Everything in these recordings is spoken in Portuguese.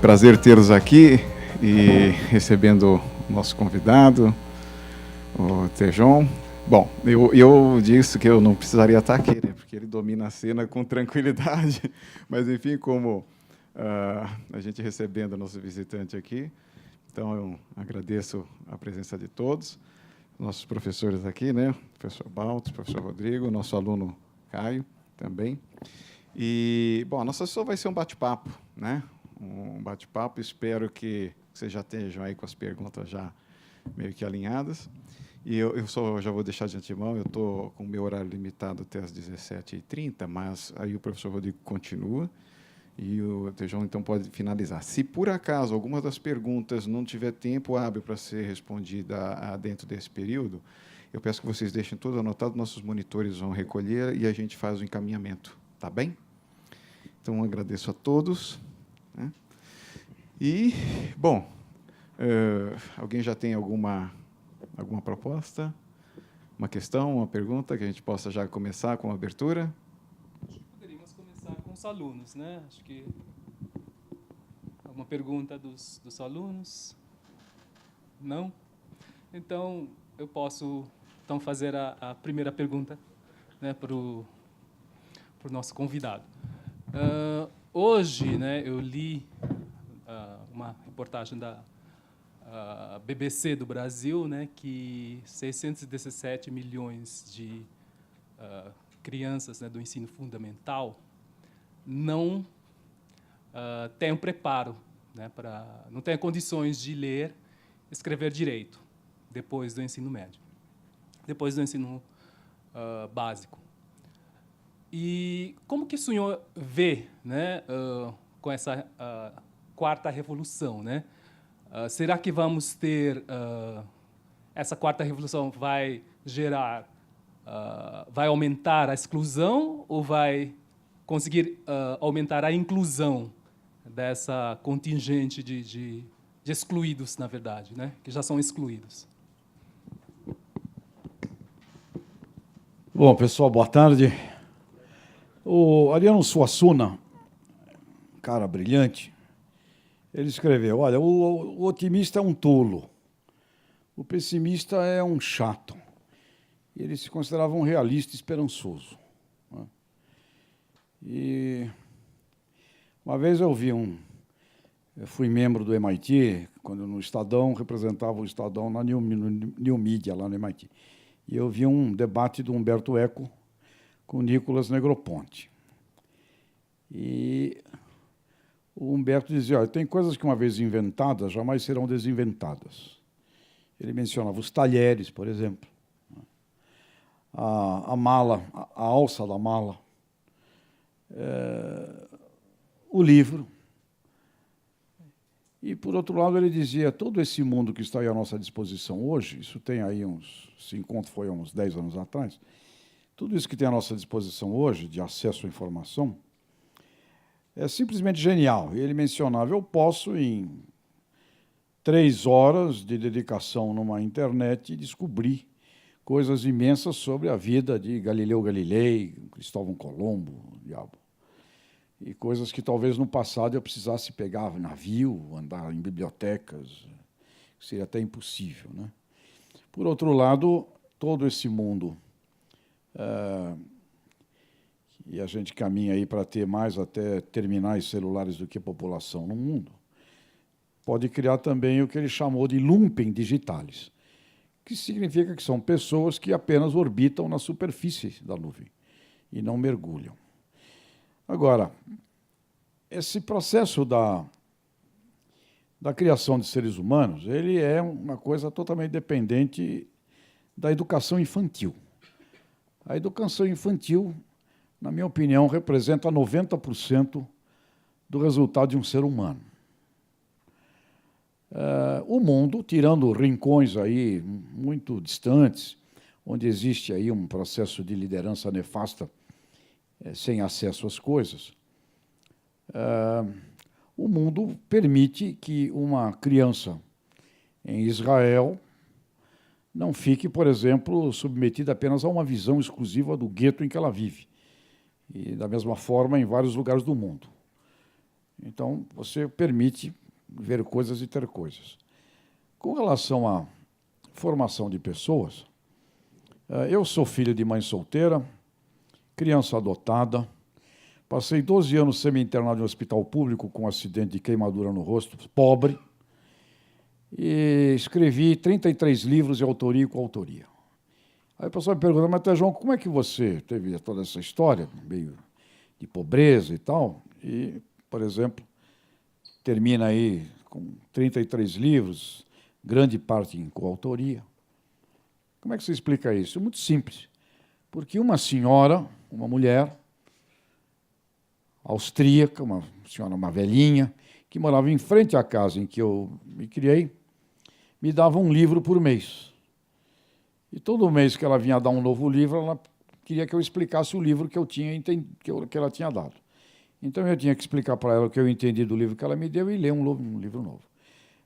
Prazer tê-los aqui e recebendo o nosso convidado, o Tejon. Bom, eu disse que eu não precisaria estar aqui, né, porque ele domina a cena com tranquilidade, mas, enfim, como a gente recebendo o nosso visitante aqui, então eu agradeço a presença de todos, nossos professores aqui, né, professor Baltz, professor Rodrigo, nosso aluno Caio também. E, bom, a nossa sessão vai ser um bate-papo, né? Um bate-papo, espero que vocês já estejam aí com as perguntas já meio que alinhadas. E eu só já vou deixar de antemão, eu estou com o meu horário limitado até às 17h30, mas aí o professor Rodrigo continua e o Tejon, então, pode finalizar. Se, por acaso, alguma das perguntas não tiver tempo hábil para ser respondida dentro desse período, eu peço que vocês deixem tudo anotado, nossos monitores vão recolher e a gente faz o encaminhamento. Tá bem? Então, agradeço a todos. Né? E, bom, alguém já tem alguma proposta? Uma questão, uma pergunta, que a gente possa já começar com a abertura? Acho que poderíamos começar com os alunos, né? Acho que alguma pergunta dos alunos? Não? Então, eu posso fazer a primeira pergunta, né, para o nosso convidado. Hoje, né, eu li uma reportagem da BBC do Brasil, né, que 617 milhões de crianças, né, do ensino fundamental não têm um preparo, né, não têm condições de ler, escrever direito depois do ensino médio, depois do ensino básico. E como que o senhor vê, né, com essa quarta revolução, né? Será que vamos ter essa quarta revolução vai gerar, vai aumentar a exclusão ou vai conseguir aumentar a inclusão dessa contingente de excluídos, na verdade, né, que já são excluídos? Bom, pessoal, boa tarde. O Ariano Suassuna, cara brilhante, ele escreveu, olha, o otimista é um tolo, o pessimista é um chato. Ele se considerava um realista esperançoso. Né? E uma vez eu fui membro do MIT, quando no Estadão, representava o Estadão na New Media, lá no MIT. E eu vi um debate do Humberto Eco com Nicolas Negroponte. E o Humberto dizia, olha, tem coisas que uma vez inventadas jamais serão desinventadas. Ele mencionava os talheres, por exemplo, a mala, a alça da mala, o livro. E, por outro lado, ele dizia, todo esse mundo que está aí à nossa disposição hoje, isso tem aí esse encontro foi há uns 10 anos atrás, tudo isso que tem à nossa disposição hoje, de acesso à informação, é simplesmente genial. E ele mencionava, eu posso, em 3 horas de dedicação numa internet, descobrir coisas imensas sobre a vida de Galileu Galilei, Cristóvão Colombo, diabo. E coisas que talvez no passado eu precisasse pegar navio, andar em bibliotecas, seria até impossível. Né? Por outro lado, todo esse mundo, e a gente caminha aí para ter mais até terminais celulares do que população no mundo, pode criar também o que ele chamou de lumpen digitalis, que significa que são pessoas que apenas orbitam na superfície da nuvem e não mergulham. Agora, esse processo da criação de seres humanos, ele é uma coisa totalmente dependente da educação infantil. A educação infantil, na minha opinião, representa 90% do resultado de um ser humano. O mundo, tirando rincões aí muito distantes, onde existe aí um processo de liderança nefasta, sem acesso às coisas, o mundo permite que uma criança em Israel não fique, por exemplo, submetida apenas a uma visão exclusiva do gueto em que ela vive, e da mesma forma em vários lugares do mundo. Então, você permite ver coisas e ter coisas. Com relação à formação de pessoas, eu sou filho de mãe solteira, criança adotada, passei 12 anos semi-internado em um hospital público com um acidente de queimadura no rosto, pobre, e escrevi 33 livros de autoria e coautoria. Aí o pessoal me pergunta, mas, Tejão, como é que você teve toda essa história, meio de pobreza e tal, e, por exemplo, termina aí com 33 livros, grande parte em coautoria. Como é que você explica isso? É muito simples. Porque uma senhora, uma mulher austríaca, uma senhora, uma velhinha, que morava em frente à casa em que eu me criei, me dava um livro por mês. E todo mês que ela vinha dar um novo livro, ela queria que eu explicasse o livro que eu tinha que ela tinha dado. Então eu tinha que explicar para ela o que eu entendi do livro que ela me deu e ler um livro novo.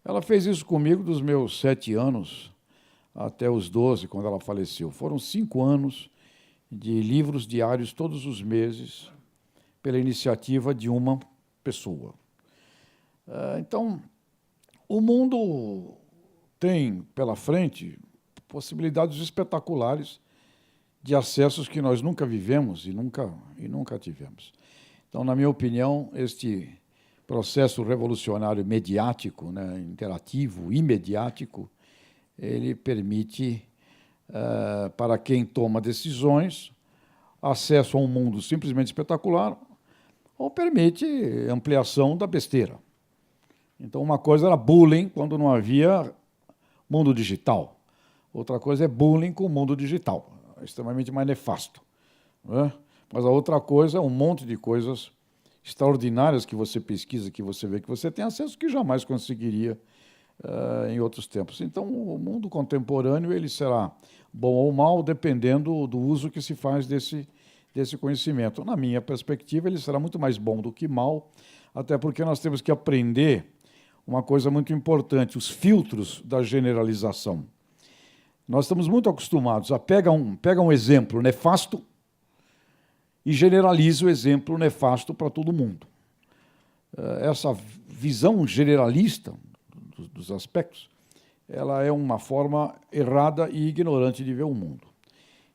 Ela fez isso comigo dos meus 7 anos até os 12, quando ela faleceu. Foram 5 anos de livros diários todos os meses, pela iniciativa de uma pessoa. Então, o mundo tem pela frente possibilidades espetaculares de acessos que nós nunca vivemos e nunca tivemos. Então, na minha opinião, este processo revolucionário mediático, né, interativo, imediático, ele permite, para quem toma decisões, acesso a um mundo simplesmente espetacular, ou permite ampliação da besteira. Então, uma coisa era bullying quando não havia mundo digital. Outra coisa é bullying com o mundo digital, extremamente mais nefasto, né? Mas a outra coisa é um monte de coisas extraordinárias que você pesquisa, que você vê, que você tem acesso, que jamais conseguiria em outros tempos. Então, o mundo contemporâneo ele será bom ou mal, dependendo do uso que se faz desse conhecimento. Na minha perspectiva, ele será muito mais bom do que mal, até porque nós temos que aprender uma coisa muito importante, os filtros da generalização. Nós estamos muito acostumados a pegar um exemplo nefasto e generaliza o exemplo nefasto para todo mundo. Essa visão generalista dos aspectos, ela é uma forma errada e ignorante de ver o mundo.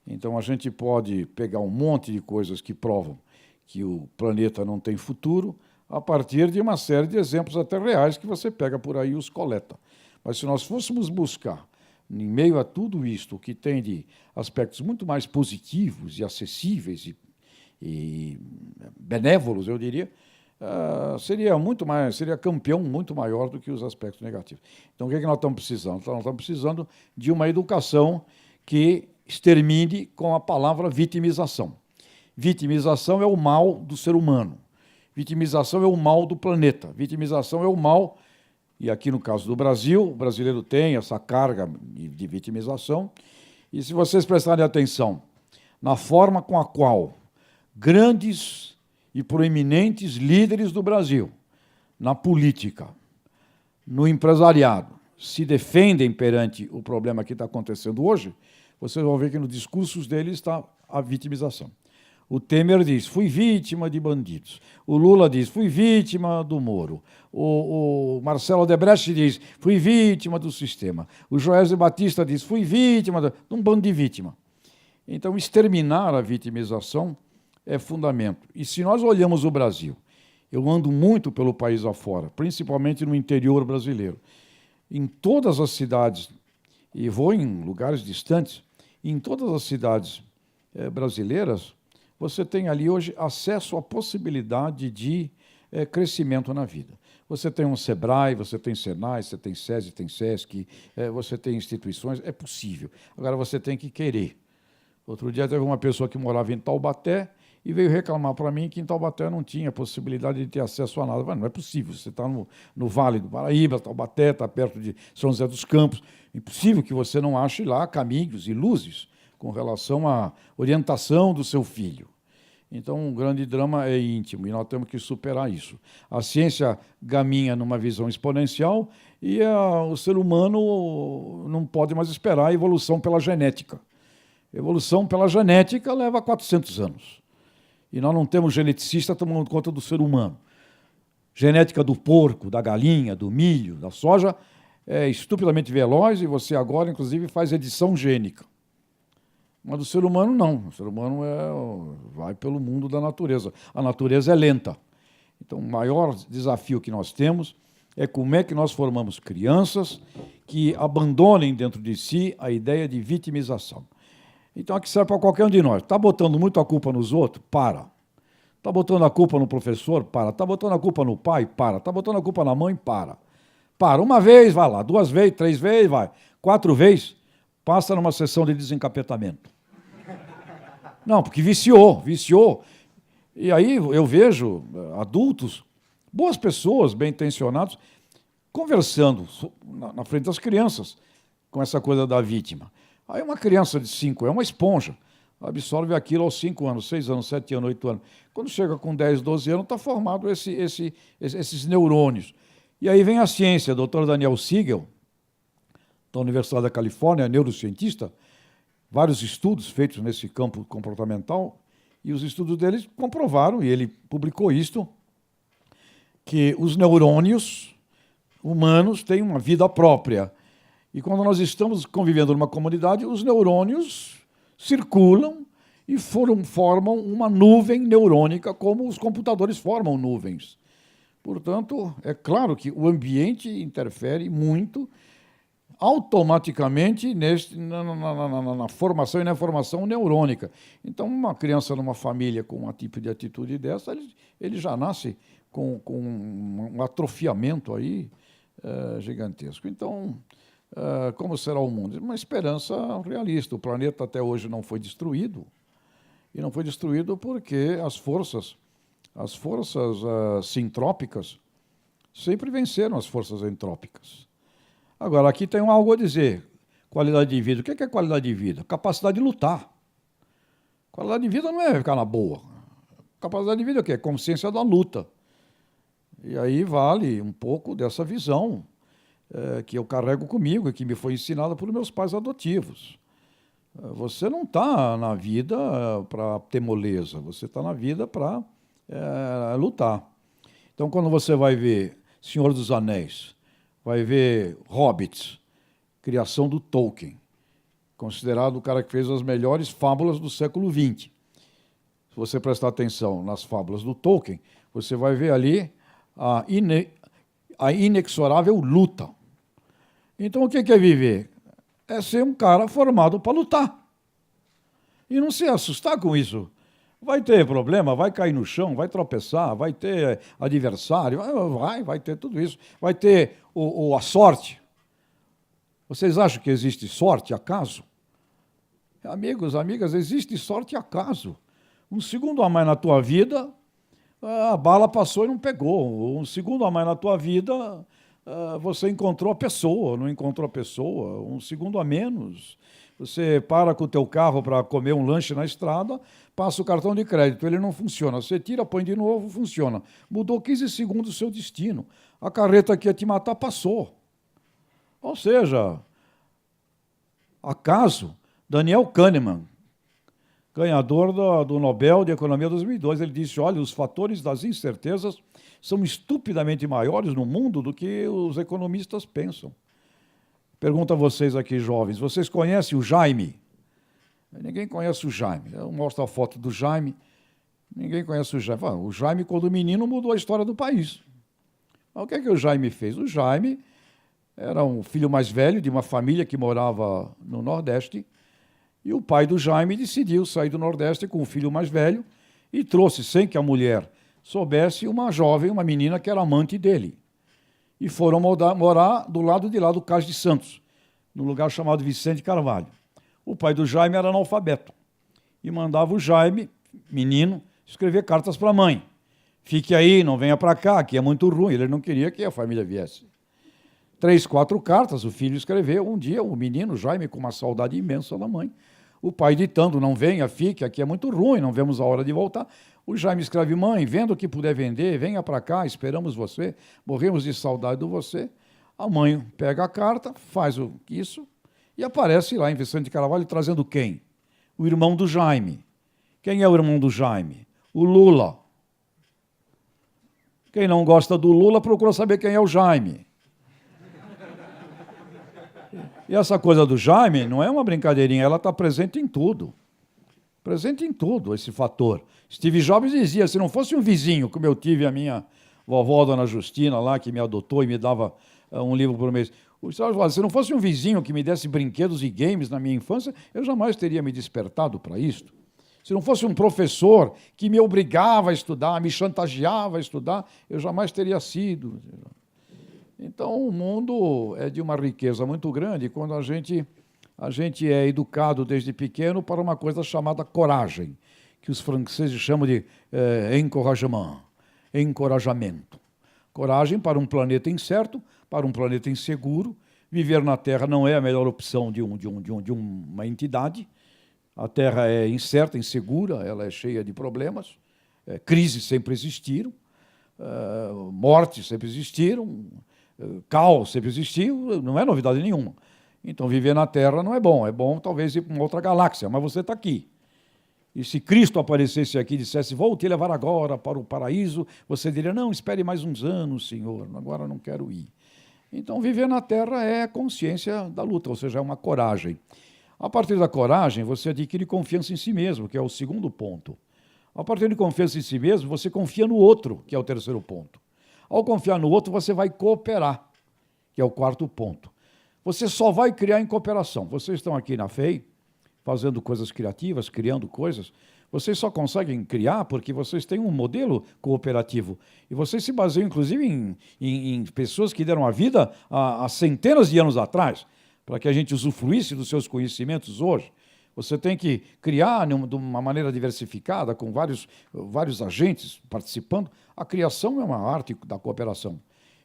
Então, a gente pode pegar um monte de coisas que provam que o planeta não tem futuro, a partir de uma série de exemplos até reais que você pega por aí e os coleta. Mas se nós fôssemos buscar, em meio a tudo isto, o que tem de aspectos muito mais positivos e acessíveis e benévolos, eu diria, seria campeão muito maior do que os aspectos negativos. Então, o que é que nós estamos precisando? Nós estamos precisando de uma educação que extermine com a palavra vitimização. Vitimização é o mal do ser humano. Vitimização é o mal do planeta. Vitimização é o mal, e aqui no caso do Brasil, o brasileiro tem essa carga de vitimização, e se vocês prestarem atenção na forma com a qual grandes e proeminentes líderes do Brasil, na política, no empresariado, se defendem perante o problema que está acontecendo hoje, vocês vão ver que nos discursos deles está a vitimização. O Temer diz, fui vítima de bandidos. O Lula diz, fui vítima do Moro. O Marcelo Odebrecht diz, fui vítima do sistema. O Joesley Batista diz, fui vítima de um bando de vítima. Então, exterminar a vitimização é fundamento. E se nós olhamos o Brasil, eu ando muito pelo país afora, principalmente no interior brasileiro, em todas as cidades, e vou em lugares distantes, em todas as cidades brasileiras, você tem ali hoje acesso à possibilidade de crescimento na vida. Você tem um SEBRAE, você tem SENAI, você tem SESI, tem SESC, você tem instituições, é possível. Agora você tem que querer. Outro dia teve uma pessoa que morava em Taubaté e veio reclamar para mim que em Taubaté não tinha possibilidade de ter acesso a nada. Mas não é possível, você está no Vale do Paraíba, Taubaté, está perto de São José dos Campos, é impossível que você não ache lá caminhos e luzes com relação à orientação do seu filho. Então, um grande drama é íntimo, e nós temos que superar isso. A ciência caminha numa visão exponencial e o ser humano não pode mais esperar a evolução pela genética. Evolução pela genética leva 400 anos. E nós não temos geneticista tomando conta do ser humano. genética do porco, da galinha, do milho, da soja, é estupidamente veloz e você agora, inclusive, faz edição gênica. Mas do ser humano, não. O ser humano vai pelo mundo da natureza. A natureza é lenta. Então, o maior desafio que nós temos é como é que nós formamos crianças que abandonem dentro de si a ideia de vitimização. Então, aqui serve para qualquer um de nós. Está botando muito a culpa nos outros? Para. Está botando a culpa no professor? Para. Está botando a culpa no pai? Para. Está botando a culpa na mãe? Para. Para. Uma vez, vai lá. 2 vezes, 3 vezes, vai. 4 vezes, passa numa sessão de desencapetamento. Não, porque viciou. E aí eu vejo adultos, boas pessoas, bem-intencionados, conversando na frente das crianças com essa coisa da vítima. Aí uma criança de 5 é uma esponja, absorve aquilo aos 5 anos, 6 anos, 7 anos, 8 anos. Quando chega com 10, 12 anos, está formado esses neurônios. E aí vem a ciência, o Dr. Daniel Siegel, da Universidade da Califórnia, neurocientista, vários estudos feitos nesse campo comportamental, e os estudos deles comprovaram, e ele publicou isto, que os neurônios humanos têm uma vida própria. E quando nós estamos convivendo numa comunidade, os neurônios circulam e formam uma nuvem neurônica, como os computadores formam nuvens. Portanto, é claro que o ambiente interfere muito automaticamente na formação e na formação neurônica. Então, uma criança numa família com um tipo de atitude dessa, ele já nasce com um atrofiamento aí gigantesco. Então, como será o mundo? Uma esperança realista. O planeta até hoje não foi destruído, e não foi destruído porque as forças sintrópicas sempre venceram as forças entrópicas. Agora, aqui tem algo a dizer. Qualidade de vida. O que é qualidade de vida? Capacidade de lutar. Qualidade de vida não é ficar na boa. Capacidade de vida é o quê? Consciência da luta. E aí vale um pouco dessa visão que eu carrego comigo e que me foi ensinada por meus pais adotivos. Você não está na vida para ter moleza, você está na vida para lutar. Então, quando você vai ver Senhor dos Anéis, vai ver Hobbits, criação do Tolkien, considerado o cara que fez as melhores fábulas do século XX. Se você prestar atenção nas fábulas do Tolkien, você vai ver ali a inexorável luta. Então, o que é viver? É ser um cara formado para lutar. E não se assustar com isso. Vai ter problema, vai cair no chão, vai tropeçar, vai ter adversário, vai ter tudo isso. Vai ter a sorte. Vocês acham que existe sorte, acaso? Amigos, amigas, existe sorte e acaso. Um segundo a mais na tua vida, a bala passou e não pegou. Um segundo a mais na tua vida, você encontrou a pessoa, não encontrou a pessoa. Um segundo a menos, você para com o teu carro para comer um lanche na estrada, passa o cartão de crédito, ele não funciona. Você tira, põe de novo, funciona. Mudou 15 segundos o seu destino. A carreta que ia te matar passou. Ou seja, acaso, Daniel Kahneman, ganhador do Nobel de Economia 2002, ele disse, olha, os fatores das incertezas são estupidamente maiores no mundo do que os economistas pensam. Pergunto a vocês aqui, jovens, vocês conhecem o Jaime? Ninguém conhece o Jaime. Eu mostro a foto do Jaime, ninguém conhece o Jaime. O Jaime, quando menino, mudou a história do país. Mas o que é que o Jaime fez? O Jaime era um filho mais velho de uma família que morava no Nordeste, e o pai do Jaime decidiu sair do Nordeste com o filho mais velho e trouxe, sem que a mulher soubesse, uma jovem, uma menina que era amante dele. E foram morar do lado de lá do Cais de Santos, num lugar chamado Vicente Carvalho. O pai do Jaime era analfabeto e mandava o Jaime, menino, escrever cartas para a mãe. Fique aí, não venha para cá, aqui é muito ruim. Ele não queria que a família viesse. 3, 4 cartas o filho escreveu. Um dia, o menino Jaime, com uma saudade imensa da mãe, o pai ditando, não venha, fique, aqui é muito ruim, não vemos a hora de voltar. O Jaime escreve, mãe, vendo o que puder vender, venha para cá, esperamos você, morremos de saudade de você. A mãe pega a carta, faz isso e aparece lá em Vicente Carvalho trazendo quem? O irmão do Jaime. Quem é o irmão do Jaime? O Lula. Quem não gosta do Lula procura saber quem é o Jaime. E essa coisa do Jaime não é uma brincadeirinha, ela está presente em tudo. Presente em tudo, esse fator. Steve Jobs dizia, se não fosse um vizinho, como eu tive a minha vovó, Dona Justina, lá, que me adotou e me dava um livro por mês. O Steve falava, se não fosse um vizinho que me desse brinquedos e games na minha infância, eu jamais teria me despertado para isto. Se não fosse um professor que me obrigava a estudar, me chantageava a estudar, eu jamais teria sido. Então, o mundo é de uma riqueza muito grande quando a gente é educado desde pequeno para uma coisa chamada coragem, que os franceses chamam de encouragement, encorajamento. Coragem para um planeta incerto, para um planeta inseguro. Viver na Terra não é a melhor opção de uma entidade. A Terra é incerta, insegura, ela é cheia de problemas. Crises sempre existiram, mortes sempre existiram, caos sempre existiu, não é novidade nenhuma. Então, viver na Terra não é bom talvez ir para uma outra galáxia, mas você está aqui. E se Cristo aparecesse aqui e dissesse, vou te levar agora para o paraíso, você diria, não, espere mais uns anos, Senhor, agora não quero ir. Então, viver na Terra é a consciência da luta, ou seja, é uma coragem. A partir da coragem, você adquire confiança em si mesmo, que é o segundo ponto. A partir de confiança em si mesmo, você confia no outro, que é o terceiro ponto. Ao confiar no outro, você vai cooperar, que é o quarto ponto. Você só vai criar em cooperação. Vocês estão aqui na FEI, fazendo coisas criativas, criando coisas. Vocês só conseguem criar porque vocês têm um modelo cooperativo. E vocês se baseiam, inclusive, em pessoas que deram a vida há centenas de anos atrás, para que a gente usufruísse dos seus conhecimentos hoje. Você tem que criar de uma maneira diversificada, com vários agentes participando. A criação é uma arte da cooperação.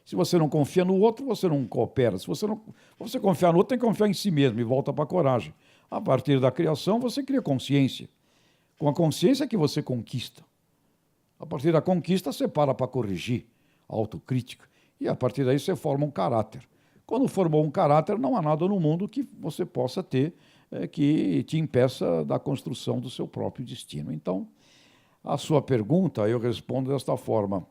Se você não confia no outro, você não coopera. Se você confiar no outro, tem que confiar em si mesmo e volta para a coragem. A partir da criação, você cria consciência. Com a consciência que você conquista. A partir da conquista, você para corrigir, autocrítica. E a partir daí, você forma um caráter. Quando formou um caráter, não há nada no mundo que você possa ter que te impeça da construção do seu próprio destino. Então, a sua pergunta, eu respondo desta forma.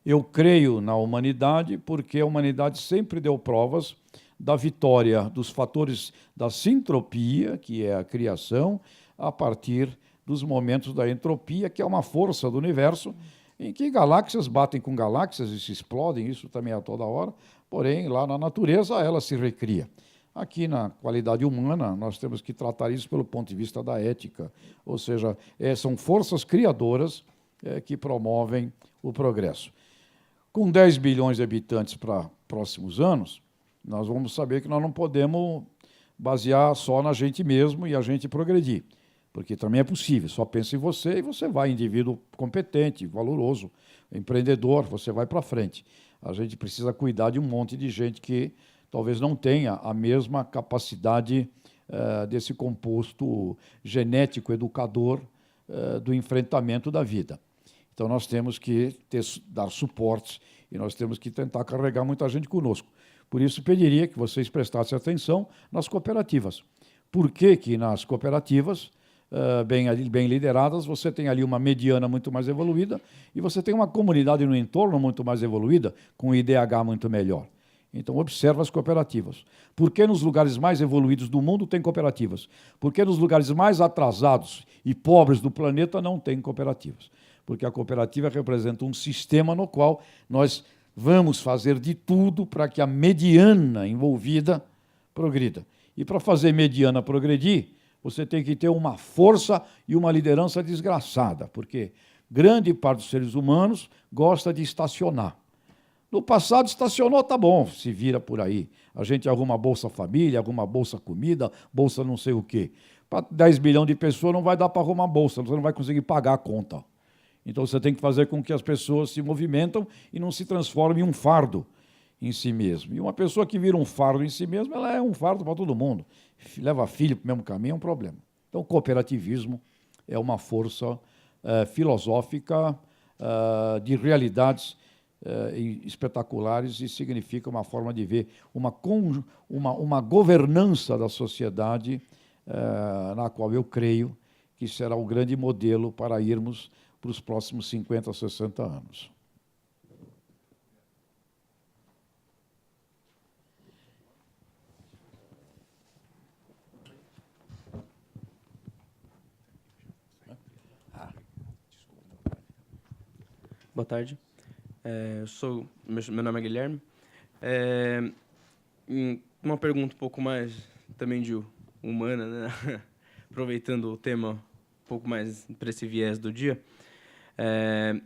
Eu creio na humanidade porque a humanidade sempre deu provas da vitória dos fatores da sintropia, que é a criação, a partir dos momentos da entropia, que é uma força do universo, em que galáxias batem com galáxias e se explodem, isso também é a toda hora, porém, lá na natureza, ela se recria. Aqui, na qualidade humana, nós temos que tratar isso pelo ponto de vista da ética, ou seja, são forças criadoras que promovem o progresso. Com 10 bilhões de habitantes para próximos anos, nós vamos saber que nós não podemos basear só na gente mesmo e a gente progredir, porque também é possível, só pensa em você e você vai, indivíduo competente, valoroso, empreendedor, você vai para frente. A gente precisa cuidar de um monte de gente que talvez não tenha a mesma capacidade desse composto genético educador do enfrentamento da vida. Então, nós temos que dar suportes e nós temos que tentar carregar muita gente conosco. Por isso, pediria que vocês prestassem atenção nas cooperativas. Por que que nas cooperativas, bem lideradas, você tem ali uma mediana muito mais evoluída e você tem uma comunidade no entorno muito mais evoluída, com um IDH muito melhor. Então, observa as cooperativas. Por que nos lugares mais evoluídos do mundo tem cooperativas? Por que nos lugares mais atrasados e pobres do planeta não tem cooperativas? Porque a cooperativa representa um sistema no qual nós vamos fazer de tudo para que a mediana envolvida progrida. E para fazer mediana progredir, você tem que ter uma força e uma liderança desgraçada, porque grande parte dos seres humanos gosta de estacionar. No passado, estacionou, tá bom, se vira por aí. A gente arruma Bolsa Família, arruma Bolsa Comida, Bolsa não sei o quê. Para 10 bilhões de pessoas não vai dar para arrumar bolsa, você não vai conseguir pagar a conta. Então, você tem que fazer com que as pessoas se movimentam e não se transformem em um fardo em si mesmo. E uma pessoa que vira um fardo em si mesma, ela é um fardo para todo mundo. Leva filho para o mesmo caminho, é um problema. Então, o cooperativismo é uma força filosófica de realidades espetaculares e significa uma forma de ver uma governança da sociedade na qual eu creio que será o grande modelo para irmos para os próximos 50, 60 anos. Boa tarde. Meu nome é Guilherme. Uma pergunta um pouco mais também de humana, né? Aproveitando o tema um pouco mais para esse viés do dia.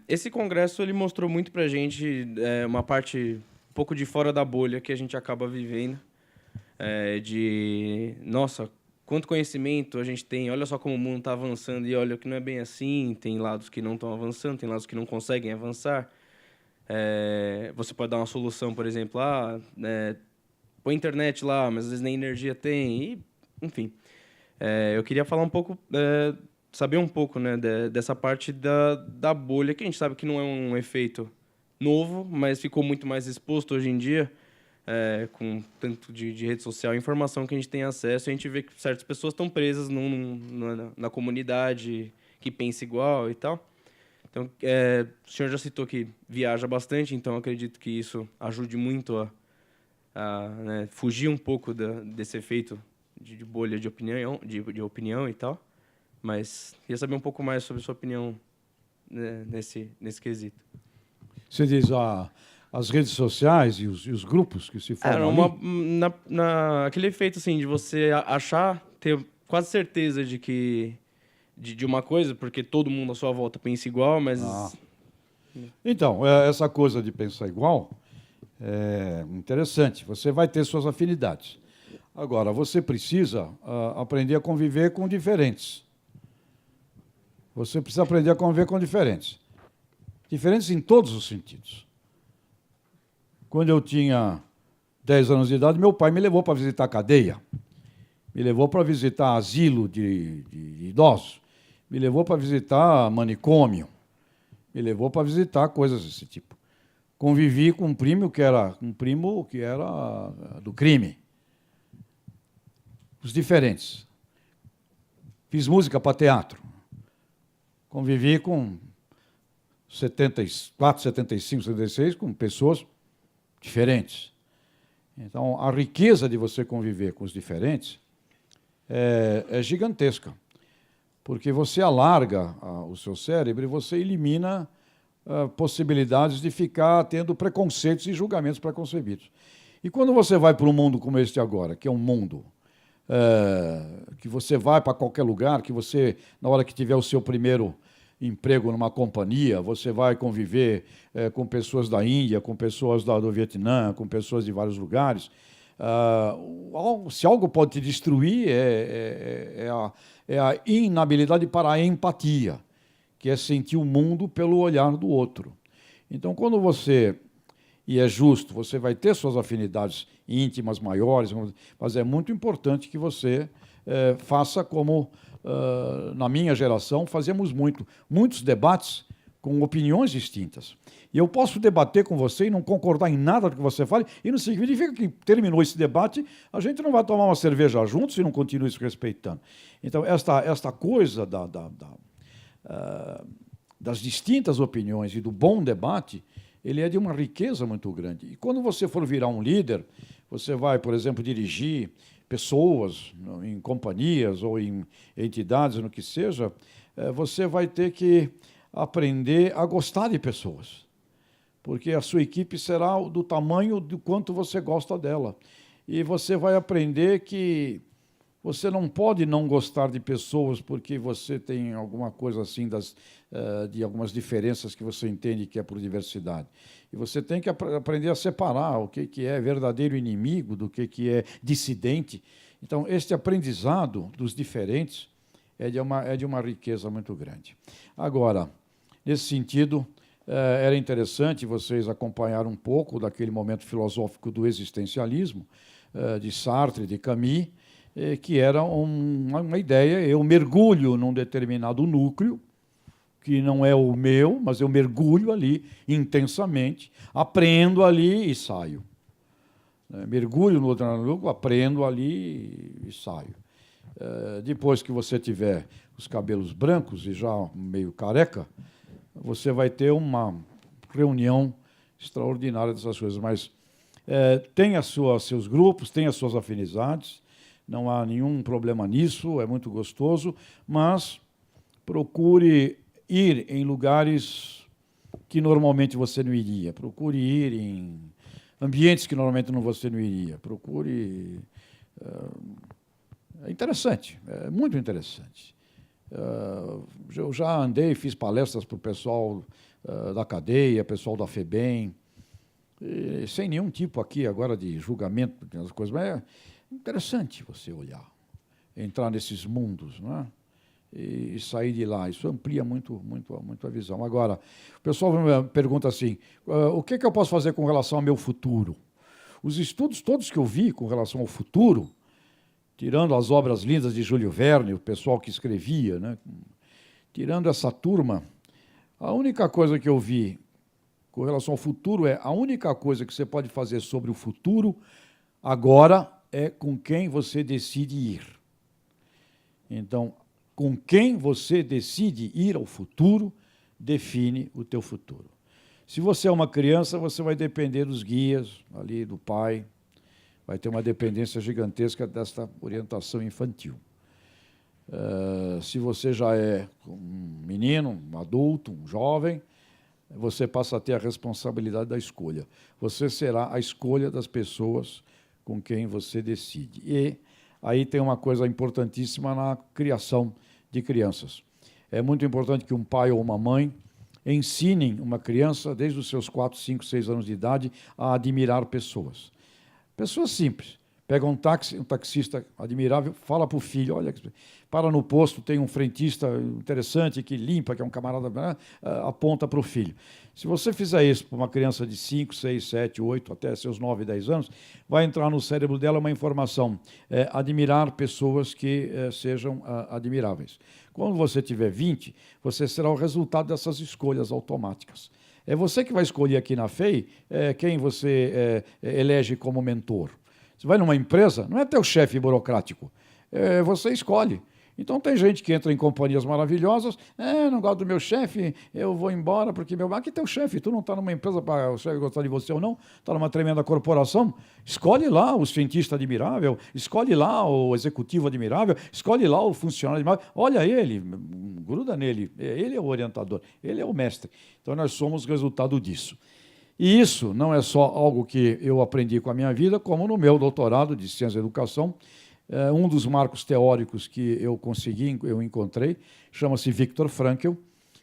Esse congresso ele mostrou muito para a gente uma parte um pouco de fora da bolha que a gente acaba vivendo. Nossa, quanto conhecimento a gente tem, olha só como o mundo está avançando e olha que não é bem assim, tem lados que não estão avançando, tem lados que não conseguem avançar. Você pode dar uma solução, por exemplo, põe internet lá, mas às vezes nem energia tem, e, enfim. Eu queria falar um pouco, saber um pouco, né, dessa parte da bolha, que a gente sabe que não é um efeito novo, mas ficou muito mais exposto hoje em dia, com tanto de rede social e informação que a gente tem acesso, a gente vê que certas pessoas estão presas na comunidade, que pensa igual e tal. Então, o senhor já citou que viaja bastante, então acredito que isso ajude muito né, fugir um pouco desse efeito de bolha de opinião e tal. Mas queria saber um pouco mais sobre a sua opinião, né, nesse quesito. Você diz as redes sociais e os grupos que se formam ali? Aquele efeito assim, de você ter quase certeza de que de uma coisa, porque todo mundo à sua volta pensa igual, mas... Então, essa coisa de pensar igual é interessante. Você vai ter suas afinidades. Agora, você precisa aprender a conviver com diferentes. Você precisa aprender a conviver com diferentes. Diferentes em todos os sentidos. Quando eu tinha 10 anos de idade, meu pai me levou para visitar a cadeia. Me levou para visitar asilo de idosos. Me levou para visitar manicômio. Me levou para visitar coisas desse tipo. Convivi com um primo que era do crime. Os diferentes. Fiz música para teatro. Convivi com 74, 75, 76, com pessoas diferentes. Então, a riqueza de você conviver com os diferentes é gigantesca. Porque você alarga o seu cérebro e você elimina possibilidades de ficar tendo preconceitos e julgamentos preconcebidos. E quando você vai para um mundo como este agora, que é um mundo que você vai para qualquer lugar, que você, na hora que tiver o seu primeiro emprego numa companhia, você vai conviver com pessoas da Índia, com pessoas do Vietnã, com pessoas de vários lugares. Se algo pode te destruir, é a inabilidade para a empatia, que é sentir o mundo pelo olhar do outro. Então, quando você, e é justo, você vai ter suas afinidades íntimas maiores, mas é muito importante que você faça como, na minha geração, fazemos muitos debates com opiniões distintas. E eu posso debater com você e não concordar em nada do que você fale, e não significa que terminou esse debate, a gente não vai tomar uma cerveja juntos e não continua se respeitando. Então, esta coisa das distintas opiniões e do bom debate, ele é de uma riqueza muito grande. E quando você for virar um líder, você vai, por exemplo, dirigir pessoas em companhias ou em entidades, no que seja, você vai ter que aprender a gostar de pessoas, porque a sua equipe será do tamanho do quanto você gosta dela. E você vai aprender que você não pode não gostar de pessoas porque você tem alguma coisa assim de algumas diferenças que você entende que é por diversidade. E você tem que aprender a separar o que é verdadeiro inimigo do que é dissidente. Então, este aprendizado dos diferentes é de uma riqueza muito grande. Agora, nesse sentido, era interessante vocês acompanhar um pouco daquele momento filosófico do existencialismo, de Sartre, de Camus, que era uma ideia, eu mergulho num determinado núcleo, que não é o meu, mas eu mergulho ali intensamente, aprendo ali e saio. Mergulho no outro núcleo, aprendo ali e saio. Depois que você tiver os cabelos brancos e já meio careca, você vai ter uma reunião extraordinária dessas coisas. Mas tem seus grupos, tem as suas afinidades, não há nenhum problema nisso, é muito gostoso, mas procure ir em lugares que normalmente você não iria. Procure ir em ambientes que normalmente você não iria. Procure... É interessante, é muito interessante. Eu já andei, fiz palestras para o pessoal da cadeia, pessoal da FEBEM, sem nenhum tipo aqui agora de julgamento, das coisas, mas é interessante você olhar, entrar nesses mundos, não é? E sair de lá. Isso amplia muito a visão. Agora, o pessoal me pergunta assim, o que eu posso fazer com relação ao meu futuro? Os estudos todos que eu vi com relação ao futuro, tirando as obras lindas de Júlio Verne, o pessoal que escrevia, né? Tirando essa turma, a única coisa que eu vi com relação ao futuro a única coisa que você pode fazer sobre o futuro agora é com quem você decide ir. Então, com quem você decide ir ao futuro, define o teu futuro. Se você é uma criança, você vai depender dos guias, ali do pai, vai ter uma dependência gigantesca desta orientação infantil. Se você já é um menino, um adulto, um jovem, você passa a ter a responsabilidade da escolha. Você será a escolha das pessoas com quem você decide. E aí tem uma coisa importantíssima na criação de crianças. É muito importante que um pai ou uma mãe ensinem uma criança, desde os seus 4, 5, 6 anos de idade, a admirar pessoas. Pessoas simples. Pega um táxi, um taxista admirável, fala para o filho, olha, para no posto, tem um frentista interessante que limpa, que é um camarada, aponta para o filho. Se você fizer isso para uma criança de 5, 6, 7, 8, até seus 9, 10 anos, vai entrar no cérebro dela uma informação, admirar pessoas que sejam admiráveis. Quando você tiver 20, você será o resultado dessas escolhas automáticas. É você que vai escolher aqui na FEI quem você elege como mentor. Você vai numa empresa, não é teu chefe burocrático, você escolhe. Então tem gente que entra em companhias maravilhosas, não gosto do meu chefe, eu vou embora porque meu... Aqui teu chefe, tu não está numa empresa para o chefe gostar de você ou não, está numa tremenda corporação, escolhe lá o cientista admirável, escolhe lá o executivo admirável, escolhe lá o funcionário admirável, olha ele, gruda nele, ele é o orientador, ele é o mestre. Então nós somos resultado disso. E isso não é só algo que eu aprendi com a minha vida, como no meu doutorado de Ciência da Educação, um dos marcos teóricos que eu encontrei, chama-se Viktor Frankl,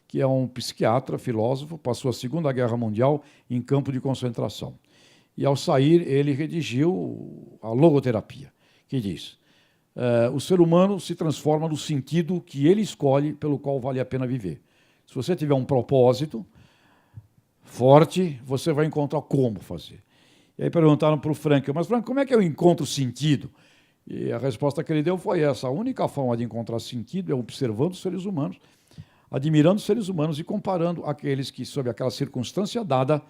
que é um psiquiatra, filósofo, passou a Segunda Guerra Mundial em campo de concentração. E, ao sair, ele redigiu a logoterapia, que diz, o ser humano se transforma no sentido que ele escolhe pelo qual vale a pena viver. Se você tiver um propósito forte, você vai encontrar como fazer. E aí perguntaram para o Frankl, mas Frankl, como é que eu encontro sentido? E a resposta que ele deu foi essa, a única forma de encontrar sentido é observando os seres humanos, admirando os seres humanos e comparando aqueles que, sob aquela circunstância dada,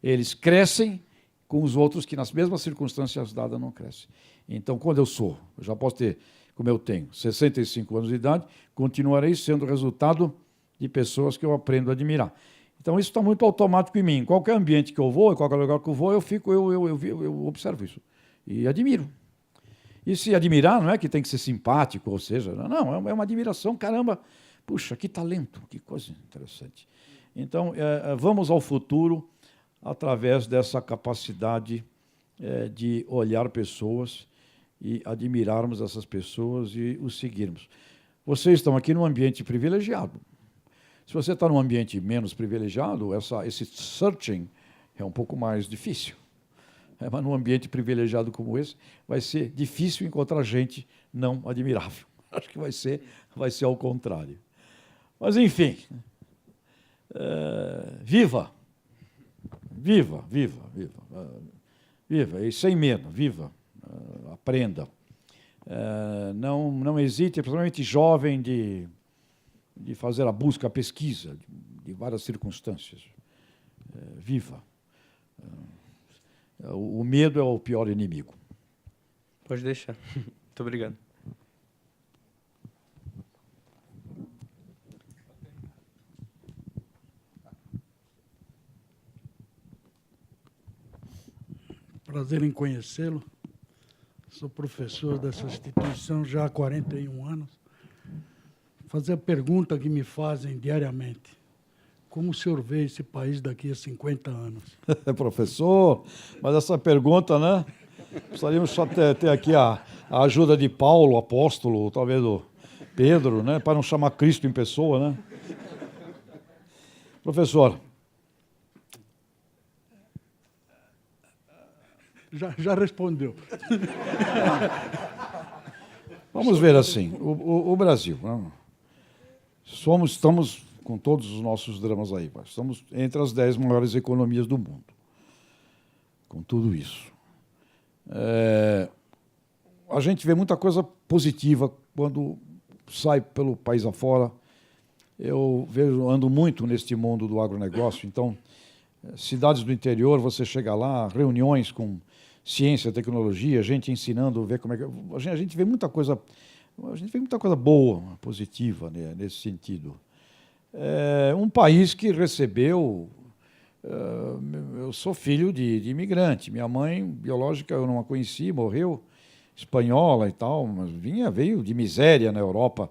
eles crescem com os outros que, nas mesmas circunstâncias dadas, não crescem. Então, quando eu já posso ter, como eu tenho, 65 anos de idade, continuarei sendo resultado de pessoas que eu aprendo a admirar. Então, isso está muito automático em mim. Em qualquer ambiente que eu vou, em qualquer lugar que eu vou, eu observo isso e admiro. E se admirar não é que tem que ser simpático, ou seja, não, é uma admiração, caramba, puxa, que talento, que coisa interessante. Então, vamos ao futuro através dessa capacidade de olhar pessoas e admirarmos essas pessoas e os seguirmos. Vocês estão aqui num ambiente privilegiado. Se você está num ambiente menos privilegiado, esse searching é um pouco mais difícil. Mas num ambiente privilegiado como esse, vai ser difícil encontrar gente não admirável. Acho que vai ser ao contrário. Mas, enfim, viva! Viva, viva, viva. Viva, e sem medo, viva. Aprenda. Não hesite, principalmente jovem, de fazer a busca, a pesquisa de várias circunstâncias. Viva. O medo é o pior inimigo. Pode deixar. Muito obrigado. Prazer em conhecê-lo. Sou professor dessa instituição já há 41 anos. Fazer a pergunta que me fazem diariamente. como o senhor vê esse país daqui a 50 anos? Professor, mas essa pergunta, né? Precisaríamos só ter aqui a ajuda de Paulo, apóstolo, talvez do Pedro, né? Para não chamar Cristo em pessoa, né? Professor. Já respondeu. Vamos ver assim, o Brasil, né? Estamos com todos os nossos dramas aí, estamos entre as 10 maiores economias do mundo, com tudo isso. A gente vê muita coisa positiva quando sai pelo país afora. Eu ando muito neste mundo do agronegócio, então, cidades do interior, você chega lá, reuniões com ciência, tecnologia, gente ensinando, ver como é que... A gente vê muita coisa boa, positiva, né, nesse sentido. Um país que recebeu... eu sou filho de imigrante. Minha mãe, biológica, eu não a conheci, morreu, espanhola e tal, mas veio de miséria na Europa.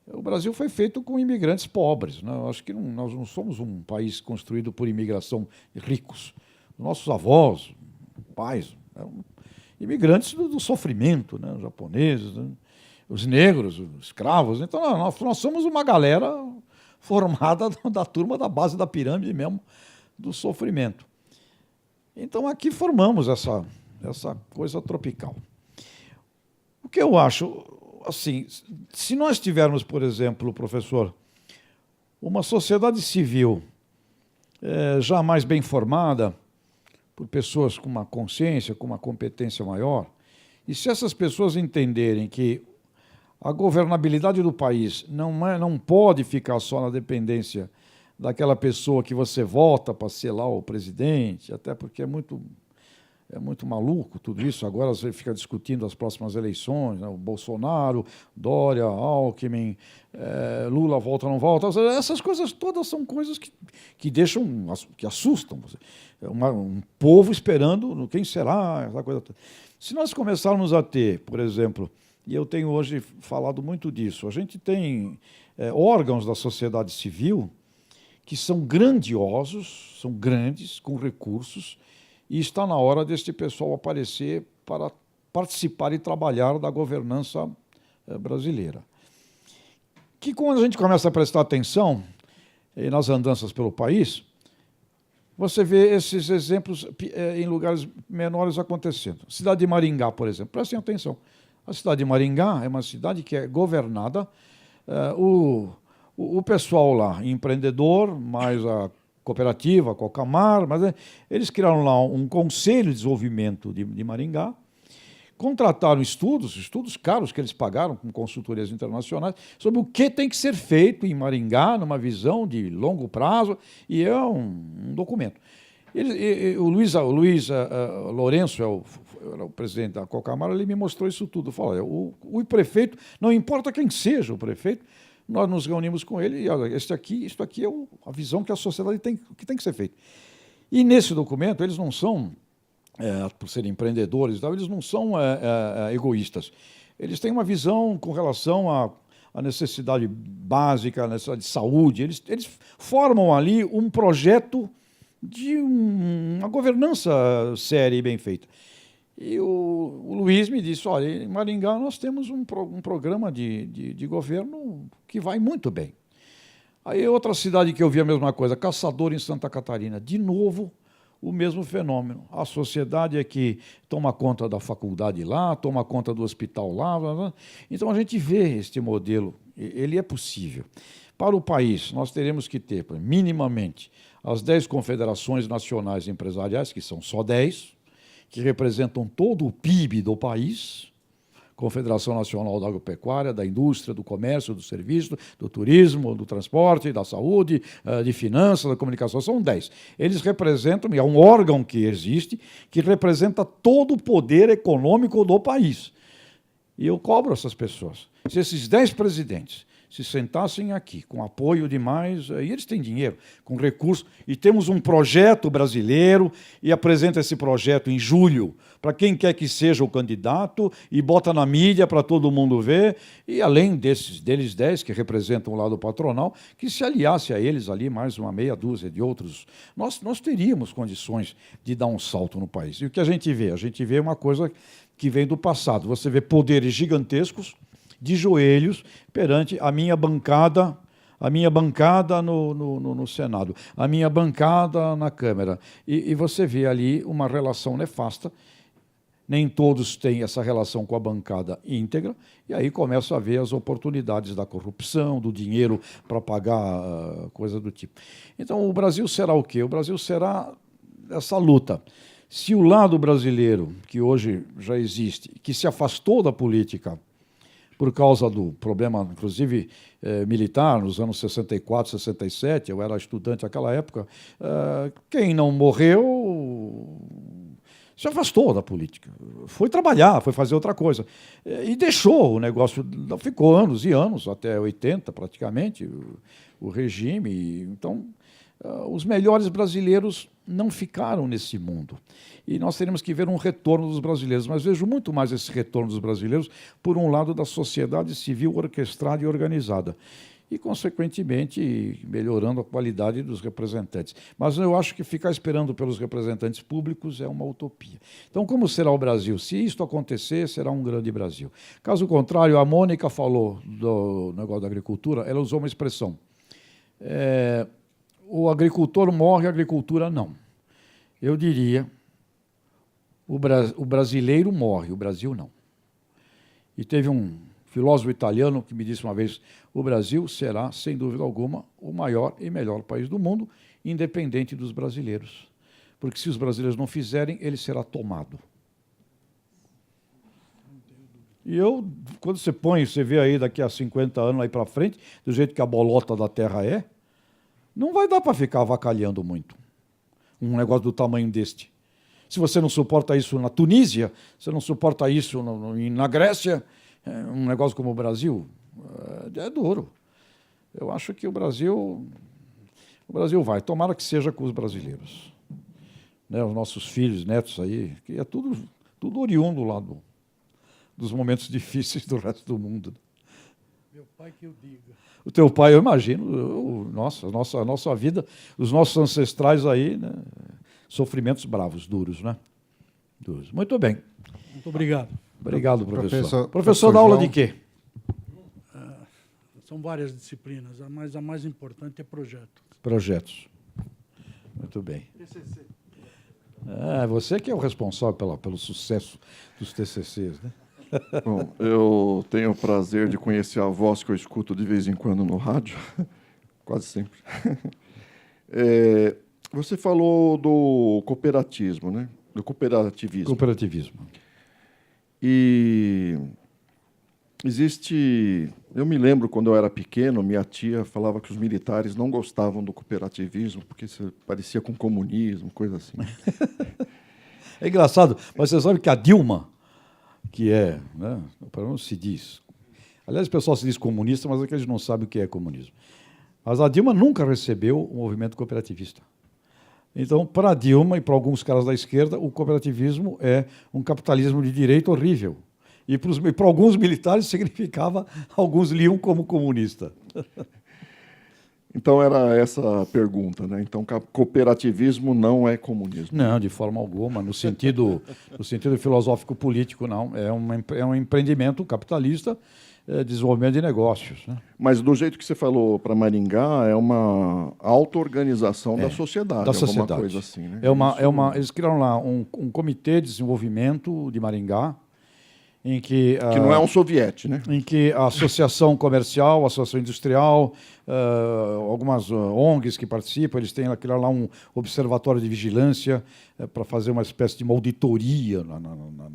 O Brasil foi feito com imigrantes pobres, né? Eu acho que nós não somos um país construído por imigração ricos. Nossos avós, pais, imigrantes do sofrimento, né? Os japoneses, né? Os negros, os escravos. Então, nós somos uma galera formada da turma da base da pirâmide mesmo, do sofrimento. Então, aqui formamos essa coisa tropical. O que eu acho, assim, se nós tivermos, por exemplo, professor, uma sociedade civil já mais bem formada, por pessoas com uma consciência, com uma competência maior, e se essas pessoas entenderem que a governabilidade do país não pode ficar só na dependência daquela pessoa que você vota para ser lá o presidente, até porque é muito maluco tudo isso. Agora você fica discutindo as próximas eleições, né? O Bolsonaro, Dória, Alckmin, Lula volta ou não volta. Essas coisas todas são coisas que assustam você. Um povo esperando quem será, essa coisa toda. Se nós começarmos a ter, por exemplo, e eu tenho hoje falado muito disso, a gente tem órgãos da sociedade civil que são grandiosos, são grandes, com recursos, e está na hora deste pessoal aparecer para participar e trabalhar da governança brasileira. Que quando a gente começa a prestar atenção nas andanças pelo país, você vê esses exemplos em lugares menores acontecendo. Cidade de Maringá, por exemplo, prestem atenção. A cidade de Maringá é uma cidade que é governada, o pessoal lá, empreendedor, mais a cooperativa, a Cocamar, mas eles criaram lá um conselho de desenvolvimento de Maringá, contrataram estudos caros que eles pagaram com consultorias internacionais, sobre o que tem que ser feito em Maringá, numa visão de longo prazo, e é um documento. O Luiz Lourenço, era o presidente da Cocamar, ele me mostrou isso tudo. Falou, o prefeito, não importa quem seja o prefeito, nós nos reunimos com ele e olha, isso aqui é a visão que a sociedade tem, que tem que ser feito. E nesse documento, eles não são, por serem empreendedores, eles não são egoístas. Eles têm uma visão com relação à necessidade básica, à necessidade de saúde. Eles formam ali um projeto de uma governança séria e bem feita. E o Luiz me disse, olha, em Maringá nós temos um programa de governo que vai muito bem. Aí outra cidade que eu vi a mesma coisa, Caçador, em Santa Catarina, de novo o mesmo fenômeno. A sociedade é que toma conta da faculdade lá, toma conta do hospital lá. Blá, blá. Então a gente vê este modelo, ele é possível. Para o país, nós teremos que ter, minimamente, as 10 confederações nacionais empresariais, que são só 10, que representam todo o PIB do país, Confederação Nacional da Agropecuária, da Indústria, do Comércio, do Serviço, do Turismo, do Transporte, da Saúde, de Finanças, da Comunicação, são 10. Eles representam, e é um órgão que existe, que representa todo o poder econômico do país. E eu cobro essas pessoas. Se esses 10 presidentes se sentassem aqui, com apoio demais, e eles têm dinheiro, com recursos, e temos um projeto brasileiro, e apresenta esse projeto em julho, para quem quer que seja o candidato, e bota na mídia para todo mundo ver, e além deles 10, que representam o lado patronal, que se aliasse a eles ali mais uma meia dúzia de outros, nós teríamos condições de dar um salto no país. E o que a gente vê? A gente vê uma coisa que vem do passado. Você vê poderes gigantescos, de joelhos perante a minha bancada no Senado, a minha bancada na Câmara. E você vê ali uma relação nefasta. Nem todos têm essa relação com a bancada íntegra, e aí começa a ver as oportunidades da corrupção, do dinheiro para pagar coisa do tipo. Então, o Brasil será o quê? O Brasil será essa luta. Se o lado brasileiro, que hoje já existe, que se afastou da política por causa do problema, inclusive, militar, nos anos 64, 67, eu era estudante naquela época, quem não morreu se afastou da política, foi trabalhar, foi fazer outra coisa, e deixou o negócio, ficou anos e anos, até 80 praticamente, o regime. Então, os melhores brasileiros não ficaram nesse mundo. E nós teremos que ver um retorno dos brasileiros, mas vejo muito mais esse retorno dos brasileiros por um lado da sociedade civil orquestrada e organizada, e, consequentemente, melhorando a qualidade dos representantes. Mas eu acho que ficar esperando pelos representantes públicos é uma utopia. Então, como será o Brasil? Se isto acontecer, será um grande Brasil. Caso contrário, a Mônica falou do negócio da agricultura, ela usou uma expressão. O agricultor morre, a agricultura não. Eu diria, o brasileiro morre, o Brasil não. E teve um filósofo italiano que me disse uma vez: o Brasil será, sem dúvida alguma, o maior e melhor país do mundo, independente dos brasileiros. Porque se os brasileiros não fizerem, ele será tomado. E quando você vê aí daqui a 50 anos aí para frente, do jeito que a bolota da terra não vai dar para ficar avacalhando muito um negócio do tamanho deste. Se você não suporta isso na Tunísia, você não suporta isso na Grécia, um negócio como o Brasil, é duro. Eu acho que o Brasil vai. Tomara que seja com os brasileiros. Né, os nossos filhos, netos aí, que é tudo oriundo lá dos momentos difíceis do resto do mundo. Meu pai que eu diga. O teu pai, eu imagino, a nossa vida, os nossos ancestrais aí, né, sofrimentos bravos, duros, né? Duros. Muito bem. Muito obrigado. Obrigado, professor. Professor Professor dá aula João. de quê? São várias disciplinas, mas a mais importante é projeto. Projetos. Muito bem. Você que é o responsável pelo sucesso dos TCCs, né? Bom, eu tenho o prazer de conhecer a voz que eu escuto de vez em quando no rádio, quase sempre. Você falou do cooperativismo, né? Do cooperativismo. Cooperativismo. E existe... Eu me lembro, quando eu era pequeno, minha tia falava que os militares não gostavam do cooperativismo, porque isso parecia com comunismo, coisa assim. É engraçado, mas você sabe que a Dilma, que né, não se diz. Aliás, o pessoal se diz comunista, mas é que eles não sabem o que é comunismo. Mas a Dilma nunca recebeu o movimento cooperativista. Então, para a Dilma e para alguns caras da esquerda, o cooperativismo é um capitalismo de direito horrível. E para alguns militares significava, alguns liam como comunista. Então, era essa a pergunta, né? Então, cooperativismo não é comunismo. Não, de forma alguma, no sentido filosófico-político, não. É um empreendimento capitalista, desenvolvimento de negócios, né? Mas, do jeito que você falou para Maringá, é uma auto-organização da sociedade. Da sociedade. Alguma coisa assim, né? Eles criaram lá um comitê de desenvolvimento de Maringá, em que não é um soviete, né? Em que a associação comercial, a associação industrial, algumas ONGs que participam, eles criaram lá um observatório de vigilância para fazer uma espécie de uma auditoria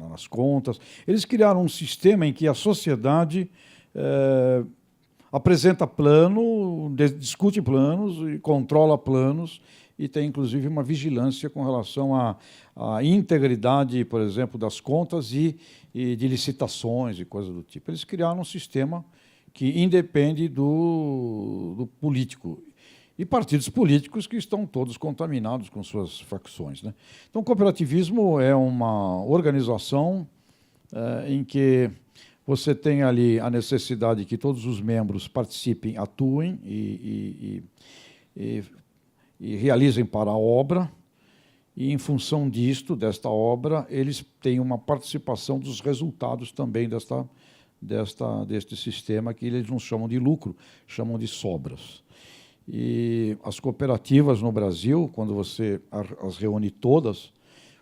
nas contas. Eles criaram um sistema em que a sociedade apresenta plano, discute planos e controla planos, e tem, inclusive, uma vigilância com relação à integridade, por exemplo, das contas e de licitações e coisas do tipo. Eles criaram um sistema que independe do político. E partidos políticos que estão todos contaminados com suas facções, né? Então, o cooperativismo é uma organização em que você tem ali a necessidade de que todos os membros participem, atuem e realizem para a obra, e, em função desta obra, eles têm uma participação dos resultados também deste sistema, que eles não chamam de lucro, chamam de sobras. E as cooperativas no Brasil, quando você as reúne todas,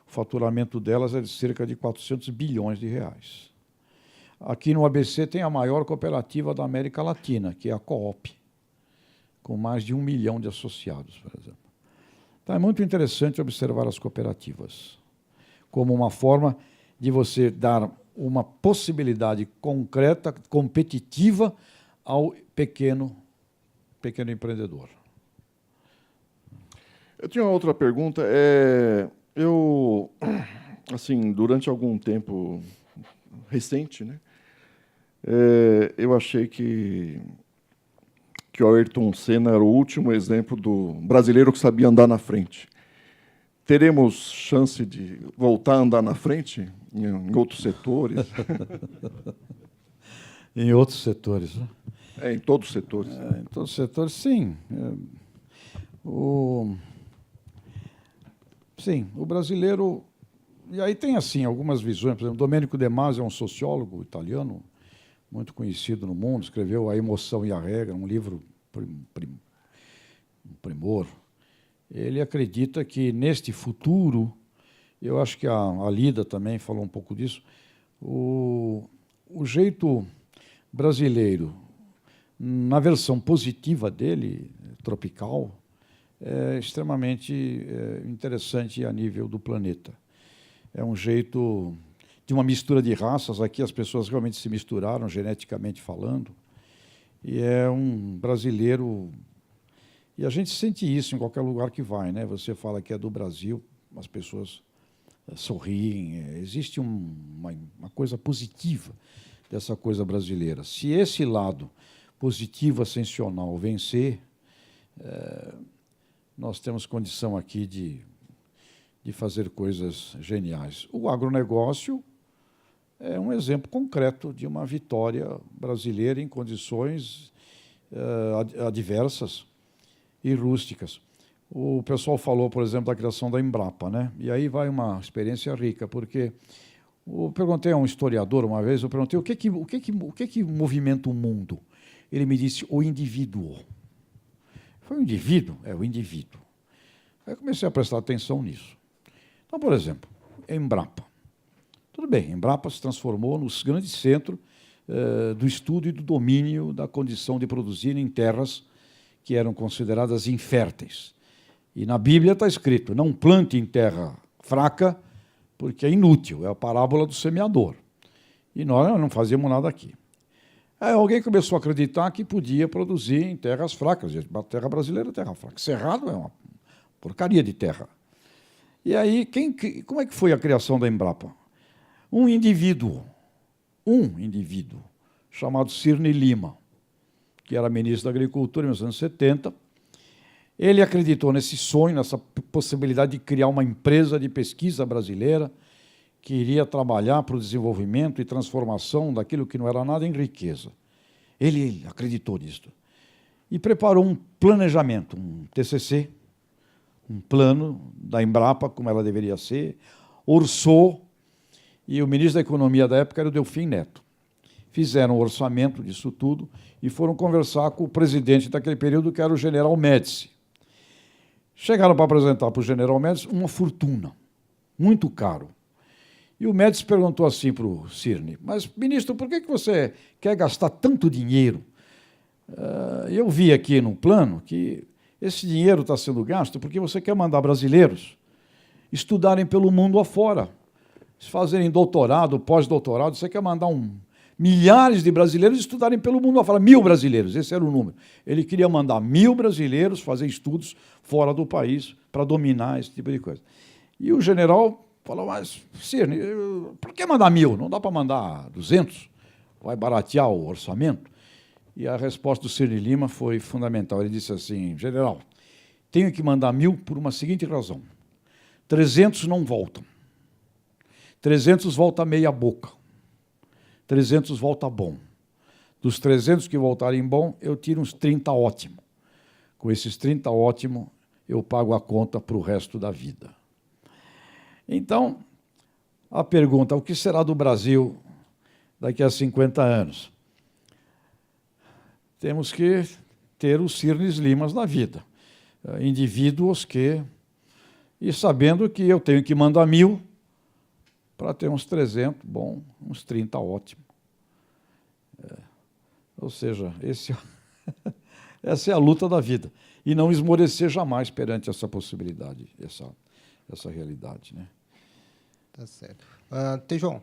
o faturamento delas é de cerca de 400 bilhões de reais. Aqui no ABC tem a maior cooperativa da América Latina, que é a Coop, com mais de 1 milhão de associados, por exemplo. Então, é muito interessante observar as cooperativas como uma forma de você dar uma possibilidade concreta, competitiva ao pequeno empreendedor. Eu tinha uma outra pergunta. Eu, assim, durante algum tempo recente, né, eu achei que o Ayrton Senna era o último exemplo do brasileiro que sabia andar na frente. Teremos chance de voltar a andar na frente em outros setores? Em outros setores, né? Em todos os setores. Em todos os setores, sim. Sim, o brasileiro... E aí tem, assim, algumas visões. Por exemplo, Domenico De Masi é um sociólogo italiano, muito conhecido no mundo, escreveu A Emoção e a Regra, um livro um primor. Ele acredita que, neste futuro, eu acho que a Lida também falou um pouco disso, o jeito brasileiro, na versão positiva dele, tropical, é extremamente interessante a nível do planeta. É um jeito de uma mistura de raças. Aqui as pessoas realmente se misturaram, geneticamente falando, e é um brasileiro... E a gente sente isso em qualquer lugar que vai, né? Você fala que é do Brasil, as pessoas sorriem, existe uma coisa positiva dessa coisa brasileira. Se esse lado positivo, ascensional, vencer, nós temos condição aqui de fazer coisas geniais. O agronegócio é um exemplo concreto de uma vitória brasileira em condições adversas e rústicas. O pessoal falou, por exemplo, da criação da Embrapa, né? E aí vai uma experiência rica, porque eu perguntei a um historiador uma vez, eu perguntei o que movimenta o mundo? Ele me disse, o indivíduo. Foi o indivíduo? É, o indivíduo. Aí eu comecei a prestar atenção nisso. Então, por exemplo, a Embrapa. Tudo bem, a Embrapa se transformou no grande centro do estudo e do domínio da condição de produzir em terras que eram consideradas inférteis. E na Bíblia está escrito, não plante em terra fraca, porque é inútil, é a parábola do semeador. E nós não fazíamos nada aqui. Aí alguém começou a acreditar que podia produzir em terras fracas. A terra brasileira é terra fraca. Cerrado é uma porcaria de terra. E aí, como é que foi a criação da Embrapa? Um indivíduo, chamado Cirne Lima, que era ministro da Agricultura em 1970, ele acreditou nesse sonho, nessa possibilidade de criar uma empresa de pesquisa brasileira que iria trabalhar para o desenvolvimento e transformação daquilo que não era nada em riqueza. Ele acreditou nisso. E preparou um planejamento, um TCC, um plano da Embrapa, como ela deveria ser, orçou, e o ministro da Economia da época era o Delfim Neto. Fizeram o orçamento disso tudo e foram conversar com o presidente daquele período, que era o general Médici. Chegaram para apresentar para o general Médici uma fortuna, muito caro. E o Médici perguntou assim para o Cirne, mas, ministro, por que você quer gastar tanto dinheiro? Eu vi aqui no plano que esse dinheiro está sendo gasto porque você quer mandar brasileiros estudarem pelo mundo afora, fazerem doutorado, pós-doutorado, você quer mandar milhares de brasileiros estudarem pelo mundo afora, 1000 brasileiros, esse era o número. Ele queria mandar 1000 brasileiros fazer estudos fora do país para dominar esse tipo de coisa. E o general falou, mas, Cirne, por que mandar 1000? Não dá para mandar 200? Vai baratear o orçamento? E a resposta do Ciro Lima foi fundamental. Ele disse assim: general, tenho que mandar 1000 por uma seguinte razão. 300 não voltam. 300 volta meia boca. 300 volta bom. Dos 300 que voltarem bom, eu tiro uns 30 ótimo. Com esses 30 ótimo, eu pago a conta para o resto da vida. Então, a pergunta, o que será do Brasil daqui a 50 anos? Temos que ter os Cirnes Limas da vida. Indivíduos que... E sabendo que eu tenho que mandar 1000 para ter uns 300, bom, uns 30 ótimo. Ou seja, essa é a luta da vida. E não esmorecer jamais perante essa possibilidade, essa realidade, né? Tá certo. Tejon,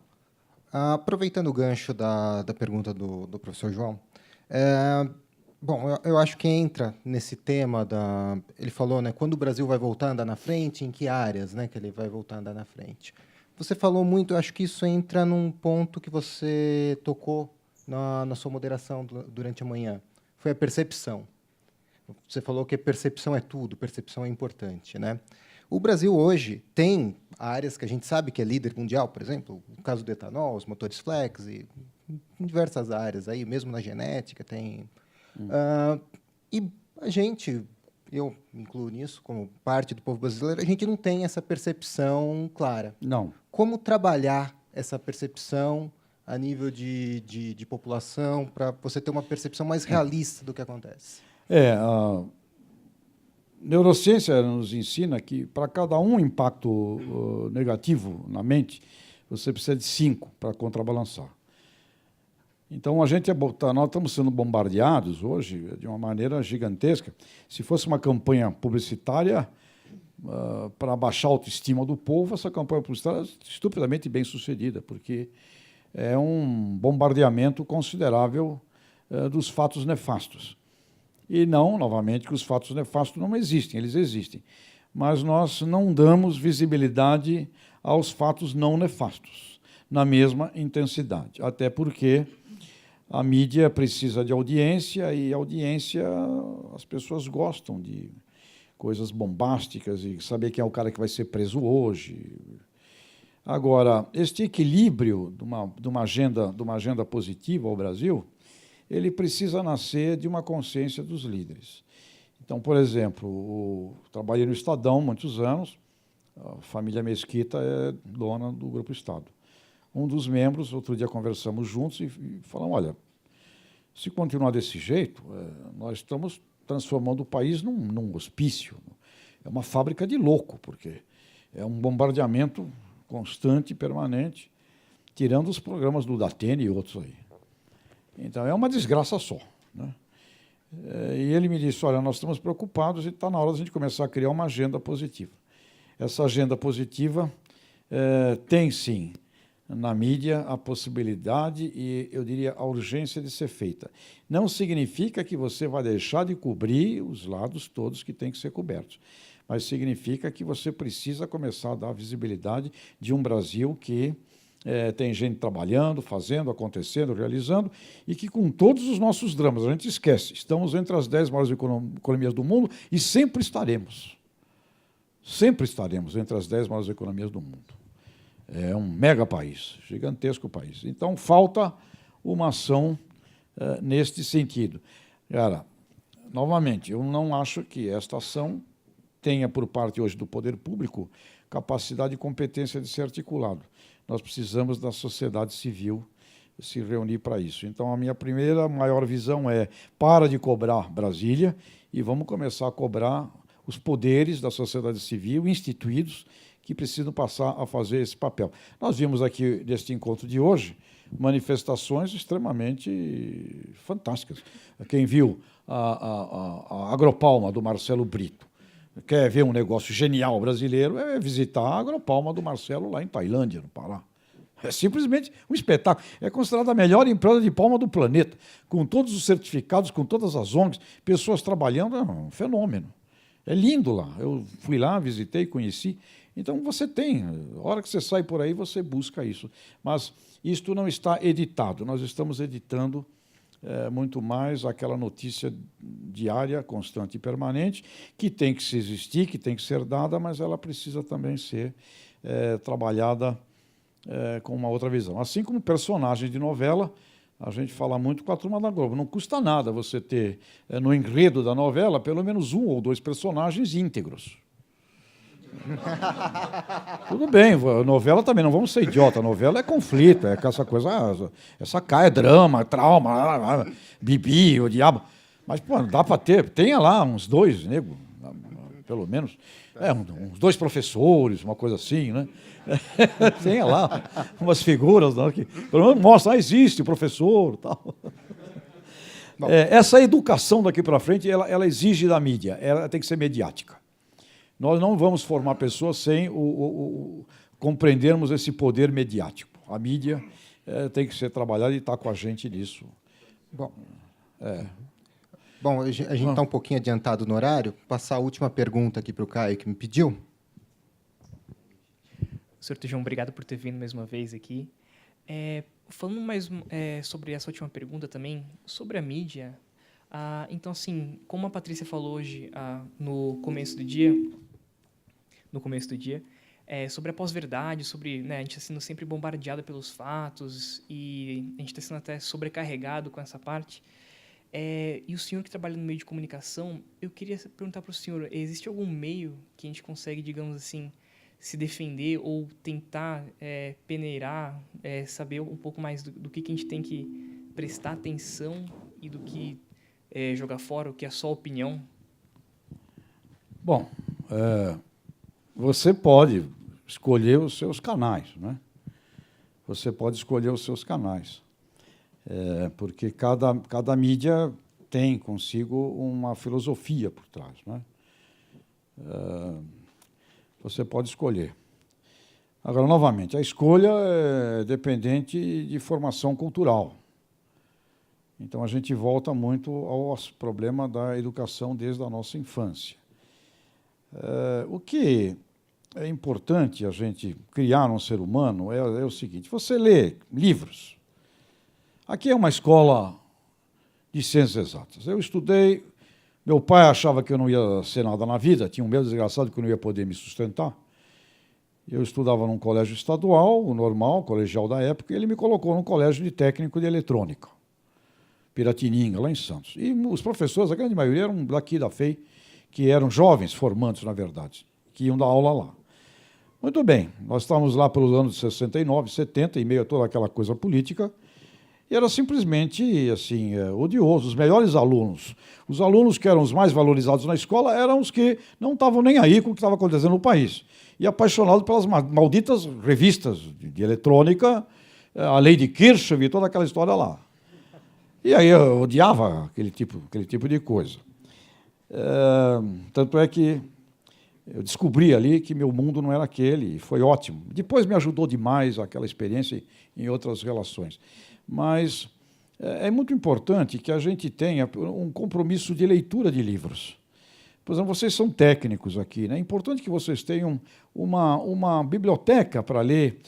aproveitando o gancho da pergunta do professor João, bom, eu acho que entra nesse tema ele falou, né, quando o Brasil vai voltar a andar na frente, em que áreas, né, que ele vai voltar a andar na frente. Você falou muito, eu acho que isso entra num ponto que você tocou na sua moderação durante a manhã, foi a percepção. Você falou que percepção é tudo, percepção é importante, né? O Brasil hoje tem áreas que a gente sabe que é líder mundial, por exemplo, o caso do etanol, os motores flex, e em diversas áreas, aí, mesmo na genética tem. E a gente, eu me incluo nisso, como parte do povo brasileiro, a gente não tem essa percepção clara. Não. Como trabalhar essa percepção a nível de população para você ter uma percepção mais realista do que acontece? A neurociência nos ensina que, para cada impacto negativo na mente, você precisa de 5 para contrabalançar. Então, nós estamos sendo bombardeados hoje de uma maneira gigantesca. Se fosse uma campanha publicitária para baixar a autoestima do povo, essa campanha publicitária é estupidamente bem sucedida, porque é um bombardeamento considerável dos fatos nefastos. E não, novamente, que os fatos nefastos não existem, eles existem. Mas nós não damos visibilidade aos fatos não nefastos, na mesma intensidade. Até porque a mídia precisa de audiência, e audiência, as pessoas gostam de coisas bombásticas e saber quem é o cara que vai ser preso hoje. Agora, este equilíbrio de uma agenda positiva ao Brasil, ele precisa nascer de uma consciência dos líderes. Então, por exemplo, trabalhei no Estadão muitos anos, a família Mesquita é dona do Grupo Estado. Um dos membros, outro dia conversamos juntos e falamos, olha, se continuar desse jeito, nós estamos transformando o país num hospício, é uma fábrica de louco, porque é um bombardeamento constante, permanente, tirando os programas do Datena e outros aí. Então, é uma desgraça só, né? E ele me disse, olha, nós estamos preocupados e está na hora de a gente começar a criar uma agenda positiva. Essa agenda positiva tem, sim, na mídia a possibilidade e, eu diria, a urgência de ser feita. Não significa que você vai deixar de cobrir os lados todos que têm que ser cobertos, mas significa que você precisa começar a dar visibilidade de um Brasil que tem gente trabalhando, fazendo, acontecendo, realizando, e que com todos os nossos dramas, a gente esquece, estamos entre as 10 maiores economias do mundo e sempre estaremos. Sempre estaremos entre as 10 maiores economias do mundo. É um mega país, gigantesco país. Então, falta uma ação neste sentido. Cara, novamente, eu não acho que esta ação tenha, por parte hoje do poder público, capacidade e competência de ser articulado. Nós precisamos da sociedade civil se reunir para isso. Então, a minha primeira maior visão é para de cobrar Brasília e vamos começar a cobrar os poderes da sociedade civil instituídos que precisam passar a fazer esse papel. Nós vimos aqui, neste encontro de hoje, manifestações extremamente fantásticas. Quem viu a Agropalma, do Marcelo Brito, quer ver um negócio genial brasileiro, é visitar a Agropalma do Marcelo lá em Tailândia, no Pará. É simplesmente um espetáculo. É considerada a melhor empresa de palma do planeta, com todos os certificados, com todas as ONGs, pessoas trabalhando, é um fenômeno. É lindo lá. Eu fui lá, visitei, conheci. Então, você tem, a hora que você sai por aí, você busca isso. Mas isto não está editado, nós estamos editando muito mais aquela notícia diária, constante e permanente, que tem que se existir, que tem que ser dada, mas ela precisa também ser trabalhada com uma outra visão. Assim como personagem de novela, a gente fala muito com a turma da Globo. Não custa nada você ter, no enredo da novela, pelo menos 1 ou 2 personagens íntegros. Tudo bem, a novela também, não vamos ser idiota, a novela é conflito, é essa coisa, essa é drama, trauma, bibi, o diabo. Mas, pô, dá para ter, tenha lá uns 2, nego, pelo menos, uns 2 professores, uma coisa assim, né? Tenha lá umas figuras, né, que pelo menos mostra, existe o professor, tal. Essa educação daqui para frente, ela exige da mídia, ela tem que ser mediática. Nós não vamos formar pessoas sem compreendermos esse poder mediático. A mídia tem que ser trabalhada e está com a gente nisso. Bom, a gente está um pouquinho adiantado no horário. Passar a última pergunta aqui para o Caio, que me pediu. Sr. Tejão, obrigado por ter vindo mais uma vez aqui. Falando mais sobre essa última pergunta também, sobre a mídia, então, assim, como a Patrícia falou hoje no começo do dia, sobre a pós-verdade, sobre a gente está sendo sempre bombardeado pelos fatos e a gente está sendo até sobrecarregado com essa parte. E o senhor que trabalha no meio de comunicação, eu queria perguntar para o senhor, existe algum meio que a gente consegue, digamos assim, se defender ou tentar peneirar, saber um pouco mais do que a gente tem que prestar atenção e do que jogar fora, o que é só opinião? Bom, você pode escolher os seus canais, né? Você pode escolher os seus canais, porque cada mídia tem consigo uma filosofia por trás, né? Você pode escolher. Agora, novamente, a escolha é dependente de formação cultural. Então, a gente volta muito ao problema da educação desde a nossa infância. O que é importante a gente criar um ser humano é o seguinte: você lê livros. Aqui é uma escola de ciências exatas. Eu estudei, meu pai achava que eu não ia ser nada na vida, tinha um medo desgraçado que eu não ia poder me sustentar. Eu estudava num colégio estadual, o normal, colegial da época, e ele me colocou num colégio de técnico de eletrônica, Piratininga, lá em Santos. E os professores, a grande maioria, eram daqui da FEI, que eram jovens formandos, na verdade, que iam dar aula lá. Muito bem, nós estávamos lá pelos anos de 69, 70, em meio a toda aquela coisa política, e era simplesmente assim, odioso. Os melhores alunos, os alunos que eram os mais valorizados na escola, eram os que não estavam nem aí com o que estava acontecendo no país, e apaixonados pelas malditas revistas de eletrônica, a lei de Kirchhoff e toda aquela história lá. E aí eu odiava aquele tipo de coisa. Tanto é que eu descobri ali que meu mundo não era aquele, e foi ótimo. Depois me ajudou demais aquela experiência em outras relações. Mas é muito importante que a gente tenha um compromisso de leitura de livros. Por exemplo, vocês são técnicos aqui, né? É importante que vocês tenham uma biblioteca para ler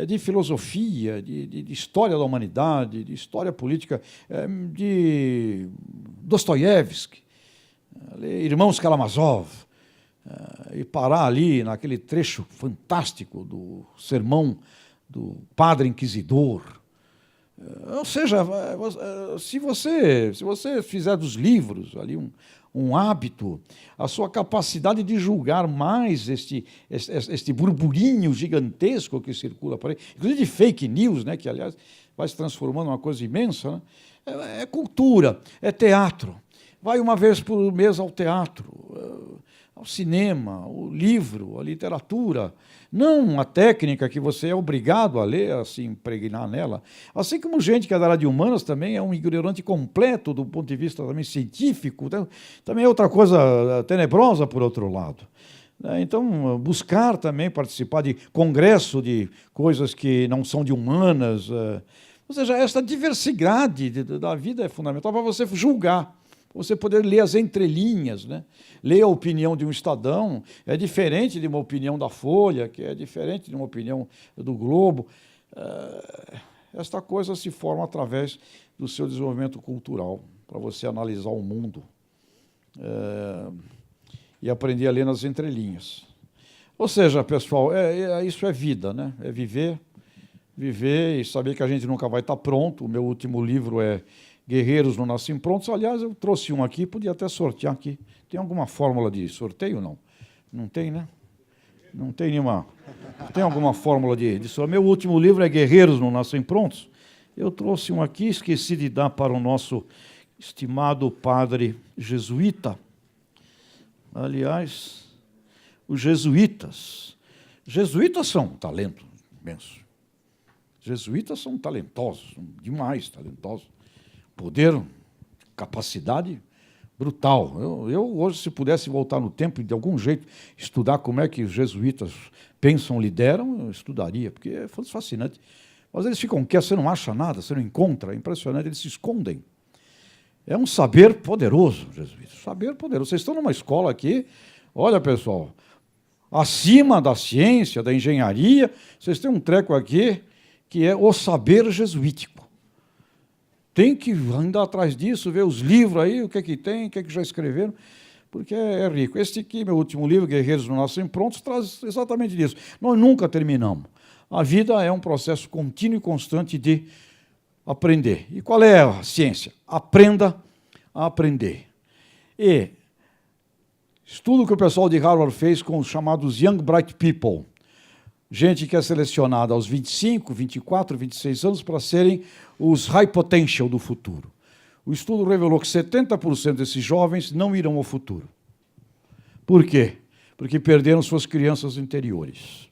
de filosofia, de história da humanidade, de história política, de Dostoiévski, Irmãos Karamazov, e parar ali naquele trecho fantástico do sermão do Padre Inquisidor. Ou seja, se você fizer dos livros ali um hábito, a sua capacidade de julgar mais este burburinho gigantesco que circula por aí, inclusive de fake news, né, que, aliás, vai se transformando numa coisa imensa, né? É cultura, é teatro. Vai uma vez por mês ao teatro, ao cinema, ao livro, à literatura. Não a técnica que você é obrigado a ler, a se impregnar nela. Assim como gente que é da área de humanas também é um ignorante completo do ponto de vista também científico, também é outra coisa tenebrosa, por outro lado. Então, buscar também participar de congresso de coisas que não são de humanas. Ou seja, essa diversidade da vida é fundamental para você julgar. Você poder ler as entrelinhas, né? Ler a opinião de um Estadão é diferente de uma opinião da Folha, que é diferente de uma opinião do Globo. esta coisa se forma através do seu desenvolvimento cultural, para você analisar o mundo e aprender a ler nas entrelinhas. Ou seja, pessoal, isso é vida, né? É viver e saber que a gente nunca vai estar pronto. O meu último livro é Guerreiros Não Nascem Prontos. Aliás, eu trouxe um aqui, podia até sortear aqui. Tem alguma fórmula de sorteio, não? Não tem, né? Não tem nenhuma... Tem alguma fórmula de sorteio? Meu último livro é Guerreiros Não Nascem Prontos. Eu trouxe um aqui, esqueci de dar para o nosso estimado padre jesuíta. Aliás, os jesuítas. Jesuítas são um talento imenso. Jesuítas são talentosos, demais talentosos. Poder, capacidade brutal. Eu hoje, se pudesse voltar no tempo e de algum jeito estudar como é que os jesuítas pensam, lideram, eu estudaria, porque é fascinante. Mas eles ficam quietos, você não acha nada, você não encontra, é impressionante, eles se escondem. É um saber poderoso, jesuítas, saber poderoso. Vocês estão numa escola aqui, olha, pessoal, acima da ciência, da engenharia, vocês têm um treco aqui que é o saber jesuítico. Tem que andar atrás disso, ver os livros aí, o que é que tem, o que é que já escreveram, porque é rico. Este aqui, meu último livro, Guerreiros Não Nascem Prontos, traz exatamente disso. Nós nunca terminamos. A vida é um processo contínuo e constante de aprender. E qual é a ciência? Aprenda a aprender. E estudo que o pessoal de Harvard fez com os chamados Young Bright People, gente que é selecionada aos 25, 24, 26 anos para serem os high potential do futuro. O estudo revelou que 70% desses jovens não irão ao futuro. Por quê? Porque perderam suas crianças interiores.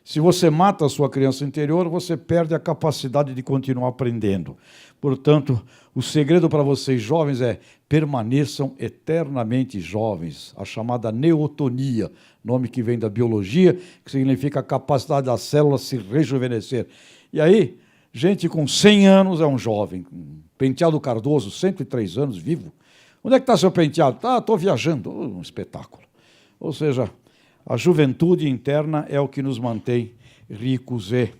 Se você mata a sua criança interior, você perde a capacidade de continuar aprendendo. Portanto, o segredo para vocês jovens é permaneçam eternamente jovens, a chamada neotonia, nome que vem da biologia, que significa a capacidade das células se rejuvenescer. E aí, gente com 100 anos é um jovem. Penteado Cardoso, 103 anos, vivo. Onde é que está seu penteado? Ah, estou viajando. Um espetáculo. Ou seja, a juventude interna é o que nos mantém ricos e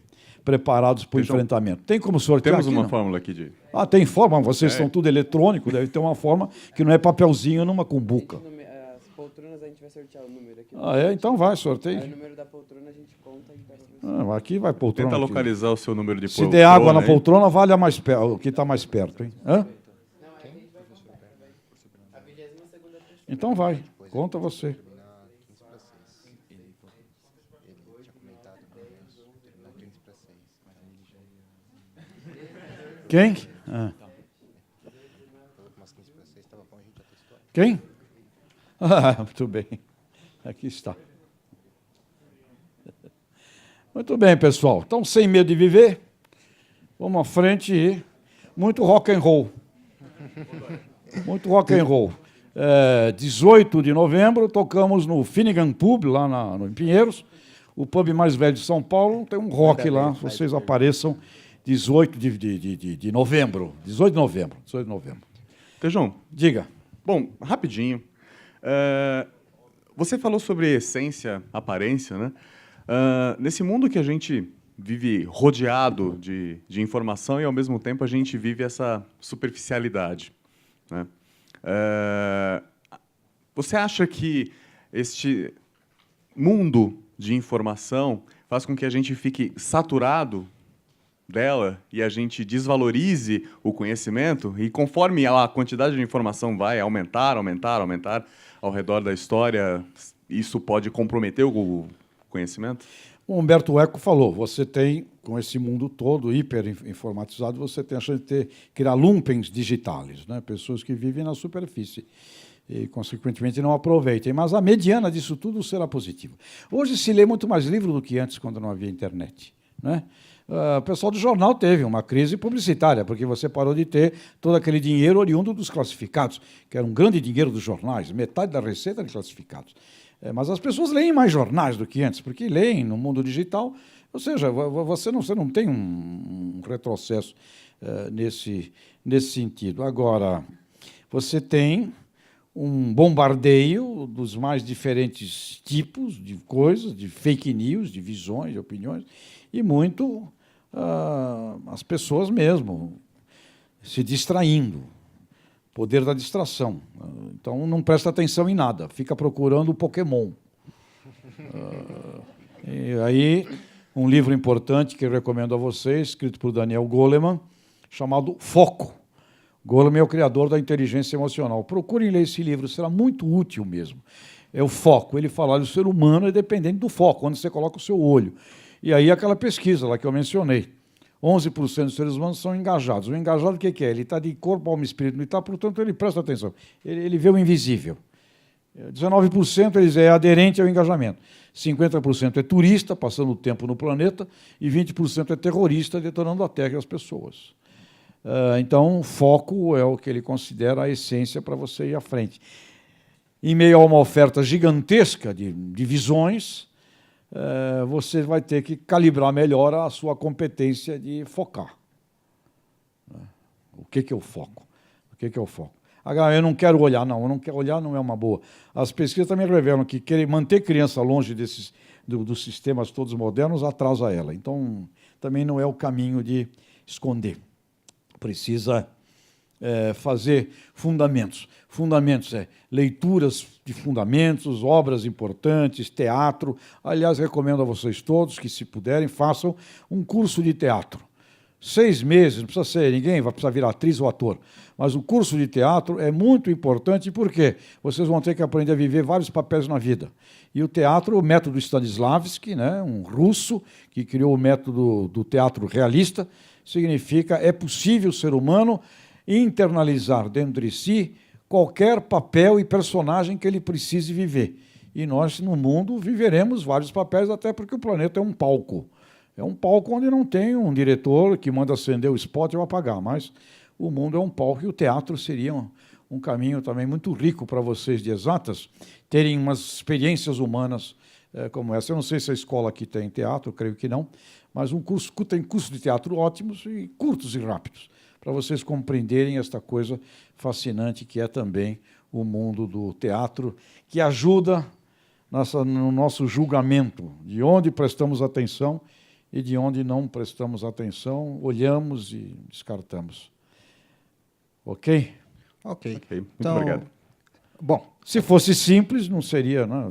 preparados para o enfrentamento. Tem como sortear? Temos aqui, uma não? fórmula aqui de... Ah, tem forma? Vocês são tudo eletrônico, deve ter uma forma que não é papelzinho numa cumbuca. As poltronas a gente vai sortear o número aqui. Ah, é? Então vai, sorteio. Aí o número da poltrona a gente conta e dá pra você. Ah, aqui vai poltrona. Tenta aqui. localizar o seu número de Se poltrona. der água na aí. poltrona, vale a mais o que está mais perto. Hein? Hã? Então vai, conta você. Quem? Ah. Quem? Ah, muito bem. Aqui está. Muito bem, pessoal. Então, sem medo de viver, vamos à frente e muito rock and roll. Muito rock and roll. 18 de novembro, tocamos no Finnegan Pub, lá em Pinheiros, o pub mais velho de São Paulo. Tem um rock lá, vocês apareçam 18 de novembro. 18 de novembro. 18 de novembro. Tejão, Diga. bom, rapidinho. Você falou sobre essência, aparência, né? Nesse mundo que a gente vive rodeado de informação e, ao mesmo tempo, a gente vive essa superficialidade, né? Você acha que este mundo de informação faz com que a gente fique saturado dela e a gente desvalorize o conhecimento? E conforme a quantidade de informação vai aumentar ao redor da história, isso pode comprometer o conhecimento? O Humberto Eco falou, você tem, com esse mundo todo hiperinformatizado, você tem a chance de criar lumpens digitais, né? Pessoas que vivem na superfície e, consequentemente, não aproveitem. Mas a mediana disso tudo será positiva. Hoje se lê muito mais livro do que antes, quando não havia internet, né? O pessoal do jornal teve uma crise publicitária, porque você parou de ter todo aquele dinheiro oriundo dos classificados, que era um grande dinheiro dos jornais, metade da receita de classificados. Mas as pessoas leem mais jornais do que antes, porque leem no mundo digital, ou seja, você não tem um retrocesso nesse sentido. Agora, você tem um bombardeio dos mais diferentes tipos de coisas, de fake news, de visões, de opiniões, e muito as pessoas mesmo se distraindo, poder da distração. Então, não presta atenção em nada, fica procurando o Pokémon. E aí, um livro importante que eu recomendo a vocês, escrito por Daniel Goleman, chamado Foco. Goleman é o criador da inteligência emocional. Procurem ler esse livro, será muito útil mesmo. É o foco. Ele fala que o ser humano é dependente do foco, onde você coloca o seu olho. E aí aquela pesquisa lá que eu mencionei. 11% dos seres humanos são engajados. O engajado o que é? Ele está de corpo, alma e espírito, não está, portanto, ele presta atenção. Ele vê o invisível. 19% eles é aderente ao engajamento. 50% é turista, passando o tempo no planeta, e 20% é terrorista, detonando a terra e as pessoas. Então, foco é o que ele considera a essência para você ir à frente. Em meio a uma oferta gigantesca de visões, você vai ter que calibrar melhor a sua competência de focar. O que é o foco? O que é o foco? Agora, eu não quero olhar, não. Eu não quero olhar, não é uma boa. As pesquisas também revelam que manter criança longe dos sistemas todos modernos atrasa ela. Então, também não é o caminho de esconder. Precisa fazer fundamentos. Fundamentos leituras de fundamentos, obras importantes, teatro. Aliás, recomendo a vocês todos que, se puderem, façam um curso de teatro. 6 meses, não precisa ser ninguém, vai precisar virar atriz ou ator. Mas o curso de teatro é muito importante porque vocês vão ter que aprender a viver vários papéis na vida. E o teatro, o método Stanislavski, né, um russo que criou o método do teatro realista, significa é possível o ser humano internalizar dentro de si qualquer papel e personagem que ele precise viver. E nós, no mundo, viveremos vários papéis, até porque o planeta é um palco. É um palco onde não tem um diretor que manda acender o spot ou apagar, mas o mundo é um palco e o teatro seria um caminho também muito rico para vocês de exatas terem umas experiências humanas como essa. Eu não sei se a escola aqui tem teatro, creio que não, mas tem cursos de teatro ótimos e curtos e rápidos, para vocês compreenderem esta coisa fascinante que é também o mundo do teatro, que ajuda no nosso julgamento, de onde prestamos atenção e de onde não prestamos atenção, olhamos e descartamos. Ok? Ok. Muito Então, obrigado. Bom, se fosse simples, não seria, não.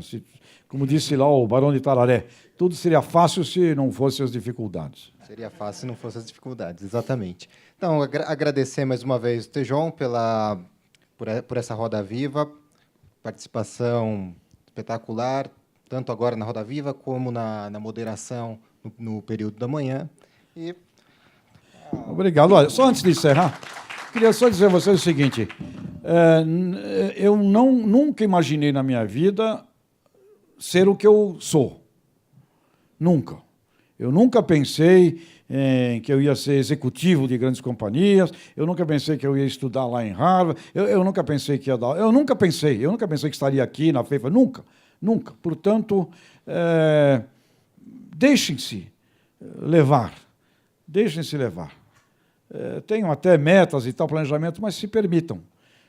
Como disse lá o Barão de Tararé, tudo seria fácil se não fossem as dificuldades. seria fácil se não fossem as dificuldades, exatamente. Então, agradecer mais uma vez o Tejon por essa Roda Viva, participação espetacular, tanto agora na Roda Viva como na moderação no período da manhã. E obrigado. Olha, só antes de encerrar, queria só dizer a vocês o seguinte, eu nunca imaginei na minha vida ser o que eu sou. Nunca. Eu nunca pensei que eu ia ser executivo de grandes companhias, eu nunca pensei que eu ia estudar lá em Harvard, eu nunca pensei que ia dar... Eu nunca pensei que estaria aqui na FIFA, nunca. Portanto, deixem-se levar. Deixem-se levar. Tenham até metas e tal, planejamento, mas se permitam.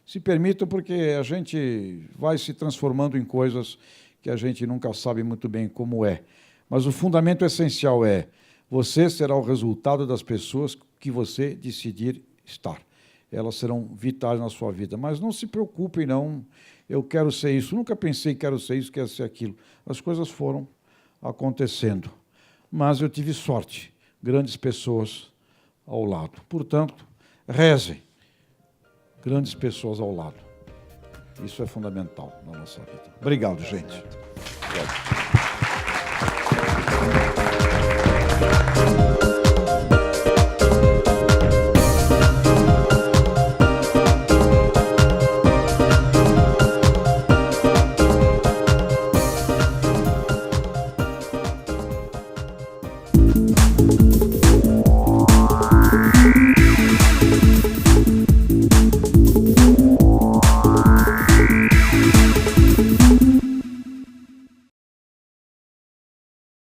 Se permitam, porque a gente vai se transformando em coisas que a gente nunca sabe muito bem como é. Mas o fundamento essencial é: você será o resultado das pessoas que você decidir estar. Elas serão vitais na sua vida. Mas não se preocupem, não. Eu quero ser isso. Nunca pensei que quero ser isso, quero ser aquilo. As coisas foram acontecendo. Mas eu tive sorte. Grandes pessoas ao lado. Portanto, rezem. Grandes pessoas ao lado. Isso é fundamental na nossa vida. Obrigado, gente. Obrigado.